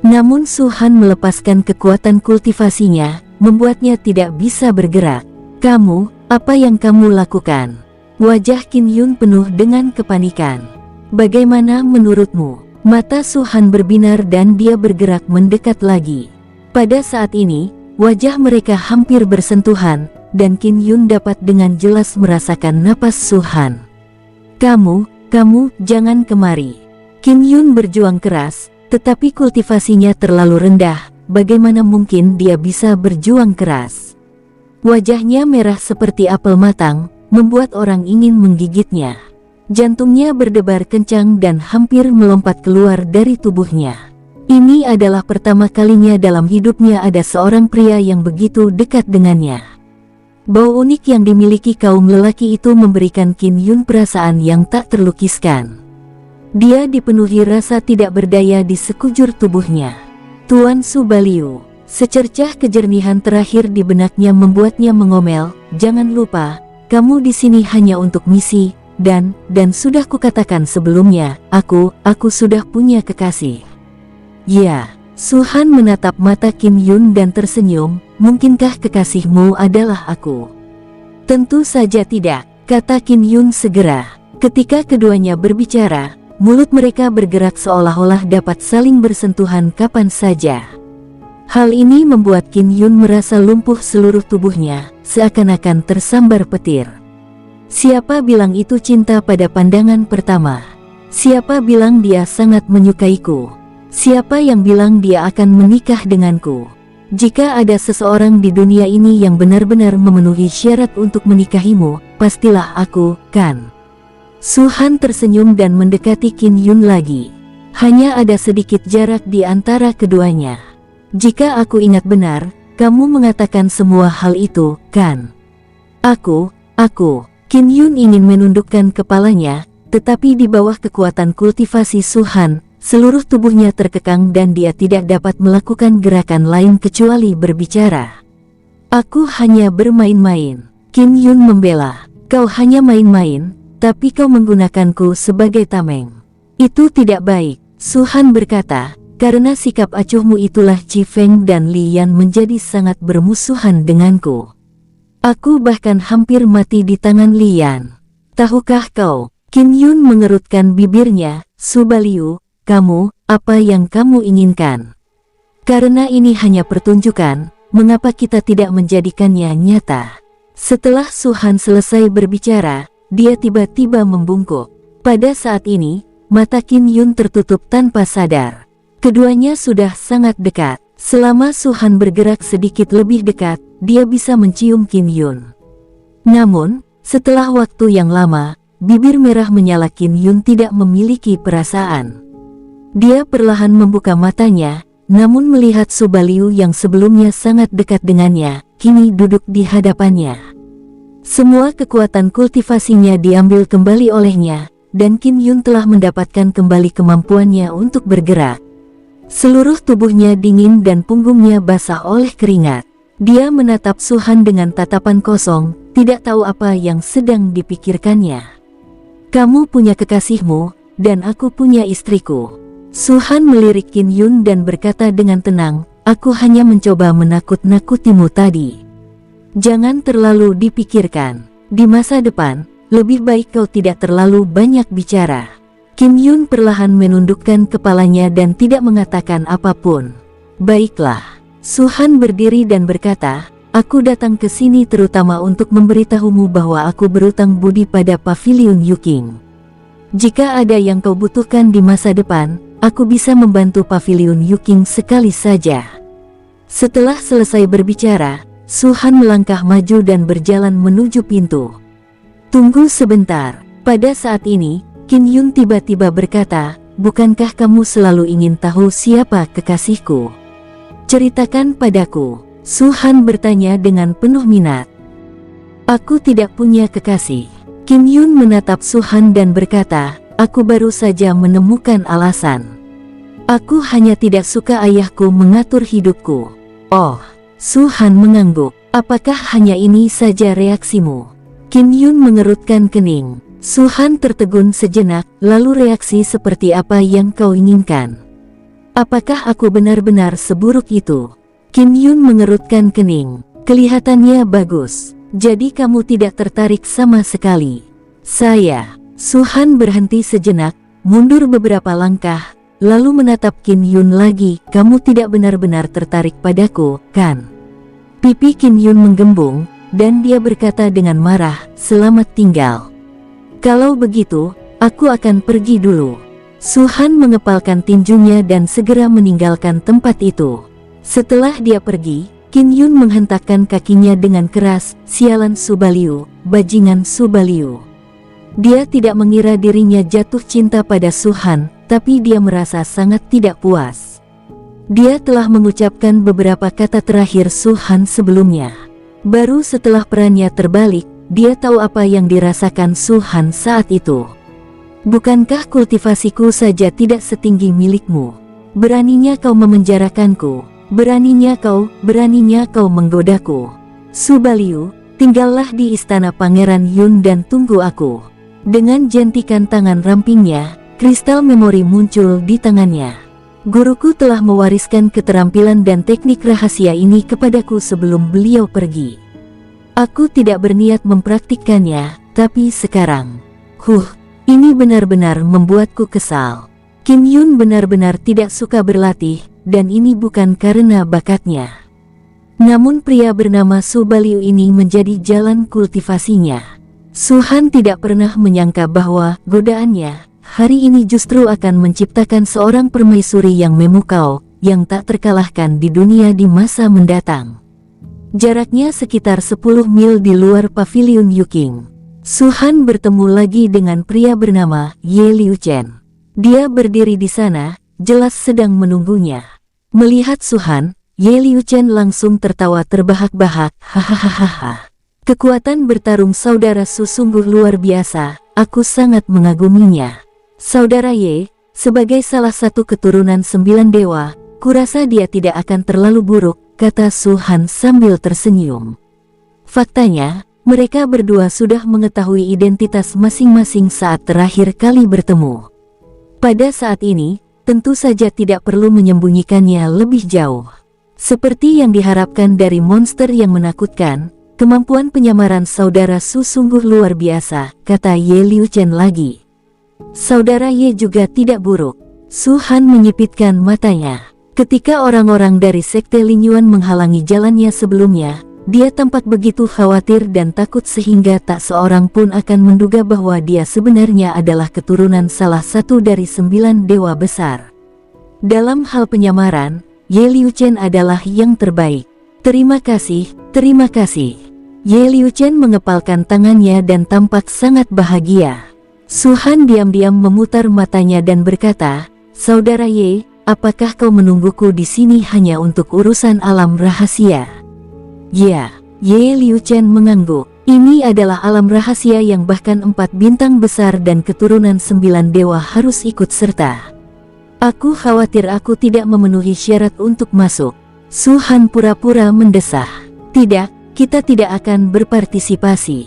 S1: Namun Su Han melepaskan kekuatan kultivasinya, membuatnya tidak bisa bergerak. Kamu, apa yang kamu lakukan? Wajah Qin Yun penuh dengan kepanikan. Bagaimana menurutmu? Mata Su Han berbinar dan dia bergerak mendekat lagi. Pada saat ini, wajah mereka hampir bersentuhan, dan Qin Yun dapat dengan jelas merasakan napas Su Han. Kamu, jangan kemari. Qin Yun berjuang keras, tetapi kultivasinya terlalu rendah, bagaimana mungkin dia bisa berjuang keras? Wajahnya merah seperti apel matang, membuat orang ingin menggigitnya. Jantungnya berdebar kencang dan hampir melompat keluar dari tubuhnya. Ini adalah pertama kalinya dalam hidupnya ada seorang pria yang begitu dekat dengannya. Bau unik yang dimiliki kaum lelaki itu memberikan Qin Yun perasaan yang tak terlukiskan. Dia dipenuhi rasa tidak berdaya di sekujur tubuhnya. Tuan Su Baliu, secercah kejernihan terakhir di benaknya membuatnya mengomel, jangan lupa, kamu di sini hanya untuk misi. Dan sudah kukatakan sebelumnya, aku sudah punya kekasih. Ya, Su Han menatap mata Qin Yun dan tersenyum, mungkinkah kekasihmu adalah aku? Tentu saja tidak, kata Qin Yun segera. Ketika keduanya berbicara, mulut mereka bergerak seolah-olah dapat saling bersentuhan kapan saja. Hal ini membuat Qin Yun merasa lumpuh seluruh tubuhnya, seakan-akan tersambar petir. Siapa bilang itu cinta pada pandangan pertama? Siapa bilang dia sangat menyukaiku? Siapa yang bilang dia akan menikah denganku? Jika ada seseorang di dunia ini yang benar-benar memenuhi syarat untuk menikahimu, pastilah aku, kan? Su Han tersenyum dan mendekati Qin Yun lagi. Hanya ada sedikit jarak di antara keduanya. Jika aku ingat benar, kamu mengatakan semua hal itu, kan? Aku. Qin Yun ingin menundukkan kepalanya, tetapi di bawah kekuatan kultivasi Su Han, seluruh tubuhnya terkekang dan dia tidak dapat melakukan gerakan lain kecuali berbicara. Aku hanya bermain-main. Qin Yun membela. Kau hanya main-main, tapi kau menggunakanku sebagai tameng. Itu tidak baik, Su Han berkata, karena sikap acuhmu itulah Chi Feng dan Li Yan menjadi sangat bermusuhan denganku. Aku bahkan hampir mati di tangan Li Yan. Tahukah kau? Qin Yun mengerutkan bibirnya, Su Baliu, kamu, apa yang kamu inginkan? Karena ini hanya pertunjukan, mengapa kita tidak menjadikannya nyata? Setelah Su Han selesai berbicara, dia tiba-tiba membungkuk. Pada saat ini, mata Qin Yun tertutup tanpa sadar. Keduanya sudah sangat dekat. Selama Su Han bergerak sedikit lebih dekat, dia bisa mencium Qin Yun. Namun, setelah waktu yang lama, bibir merah menyala Qin Yun tidak memiliki perasaan. Dia perlahan membuka matanya, namun melihat Su Baliu yang sebelumnya sangat dekat dengannya, kini duduk di hadapannya. Semua kekuatan kultivasinya diambil kembali olehnya, dan Kim Yun telah mendapatkan kembali kemampuannya untuk bergerak. Seluruh tubuhnya dingin dan punggungnya basah oleh keringat. Dia menatap Su-han dengan tatapan kosong, tidak tahu apa yang sedang dipikirkannya. Kamu punya kekasihmu, dan aku punya istriku. Su-han melirik Kim Yun dan berkata dengan tenang, aku hanya mencoba menakut-nakutimu tadi. Jangan terlalu dipikirkan. Di masa depan, lebih baik kau tidak terlalu banyak bicara. Kim Yun perlahan menundukkan kepalanya dan tidak mengatakan apapun. Baiklah. Su-han berdiri dan berkata, aku datang ke sini terutama untuk memberitahumu bahwa aku berutang budi pada Pavilion Yuking. Jika ada yang kau butuhkan di masa depan, aku bisa membantu Pavilion Yuking sekali saja. Setelah selesai berbicara, Su-han melangkah maju dan berjalan menuju pintu. Tunggu sebentar. Pada saat ini, Kim Yun tiba-tiba berkata, bukankah kamu selalu ingin tahu siapa kekasihku? Ceritakan padaku. Su-han bertanya dengan penuh minat. Aku tidak punya kekasih. Kim Yun menatap Su-han dan berkata, aku baru saja menemukan alasan. Aku hanya tidak suka ayahku mengatur hidupku. Oh, Su-han mengangguk. Apakah hanya ini saja reaksimu? Kim Yun mengerutkan kening. Su-han tertegun sejenak, lalu reaksi seperti apa yang kau inginkan? Apakah aku benar-benar seburuk itu? Kim Yun mengerutkan kening. Kelihatannya bagus. Jadi kamu tidak tertarik sama sekali. Saya. Su-han berhenti sejenak, mundur beberapa langkah, lalu menatap Kim Yun lagi. Kamu tidak benar-benar tertarik padaku, kan? Pipi Kim Yun menggembung, dan dia berkata dengan marah, selamat tinggal. Kalau begitu, aku akan pergi dulu. Su-han mengepalkan tinjunya dan segera meninggalkan tempat itu. Setelah dia pergi, Kim Yun menghentakkan kakinya dengan keras, sialan Subaliu, bajingan Subaliu. Dia tidak mengira dirinya jatuh cinta pada Su-han, tapi dia merasa sangat tidak puas. Dia telah mengucapkan beberapa kata terakhir Su-han sebelumnya. Baru setelah perannya terbalik, dia tahu apa yang dirasakan Su-han saat itu. Bukankah kultivasiku saja tidak setinggi milikmu? Beraninya kau memenjarakanku, beraninya kau menggodaku. Subaliu, tinggallah di istana Pangeran Yun dan tunggu aku. Dengan jentikan tangan rampingnya, kristal memori muncul di tangannya. Guruku telah mewariskan keterampilan dan teknik rahasia ini kepadaku sebelum beliau pergi. Aku tidak berniat mempraktikkannya, tapi sekarang, ini benar-benar membuatku kesal. Kim Yun benar-benar tidak suka berlatih, dan ini bukan karena bakatnya. Namun pria bernama Subaliu ini menjadi jalan kultivasinya. Su-han tidak pernah menyangka bahwa godaannya hari ini justru akan menciptakan seorang permaisuri yang memukau, yang tak terkalahkan di dunia di masa mendatang. Jaraknya sekitar 10 mil di luar Pavilion Yuking. Su-han bertemu lagi dengan pria bernama Ye Liu Chen. Dia berdiri di sana, jelas sedang menunggunya. Melihat Su-han, Ye Liu Chen langsung tertawa terbahak-bahak, hahaha. Kekuatan bertarung saudara Su sungguh luar biasa, aku sangat mengaguminya. Saudara Ye, sebagai salah satu keturunan 9 dewa, kurasa dia tidak akan terlalu buruk, kata Su-han sambil tersenyum. Faktanya, mereka berdua sudah mengetahui identitas masing-masing saat terakhir kali bertemu. Pada saat ini, tentu saja tidak perlu menyembunyikannya lebih jauh. Seperti yang diharapkan dari monster yang menakutkan, kemampuan penyamaran saudara Su sungguh luar biasa, kata Ye Liu Chen lagi. Saudara Ye juga tidak buruk. Su-han menyipitkan matanya. Ketika orang-orang dari Sekte Lingyuan menghalangi jalannya sebelumnya, dia tampak begitu khawatir dan takut sehingga tak seorang pun akan menduga bahwa dia sebenarnya adalah keturunan salah satu dari 9 dewa besar. Dalam hal penyamaran, Ye Liu Chen adalah yang terbaik. Terima kasih, terima kasih. Ye Liu Chen mengepalkan tangannya dan tampak sangat bahagia. Su-han diam-diam memutar matanya dan berkata, Saudara Ye, apakah kau menungguku di sini hanya untuk urusan alam rahasia? Ya, Ye Liu Chen mengangguk. Ini adalah alam rahasia yang bahkan 4 bintang besar dan keturunan 9 dewa harus ikut serta. Aku khawatir aku tidak memenuhi syarat untuk masuk. Su Han pura-pura mendesah. Tidak, kita tidak akan berpartisipasi.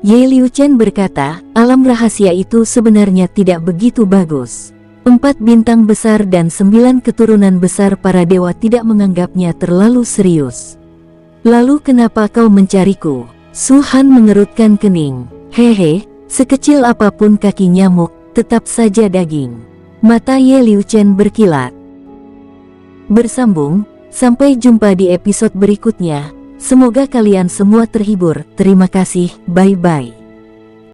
S1: Ye Liu Chen berkata, alam rahasia itu sebenarnya tidak begitu bagus. 4 bintang besar dan 9 keturunan besar para dewa tidak menganggapnya terlalu serius. Lalu kenapa kau mencariku? Su Han mengerutkan kening. Hehe, sekecil apapun kaki nyamuk, tetap saja daging. Mata Ye Liu Chen berkilat. Bersambung, sampai jumpa di episode berikutnya. Semoga kalian semua terhibur. Terima kasih, bye-bye.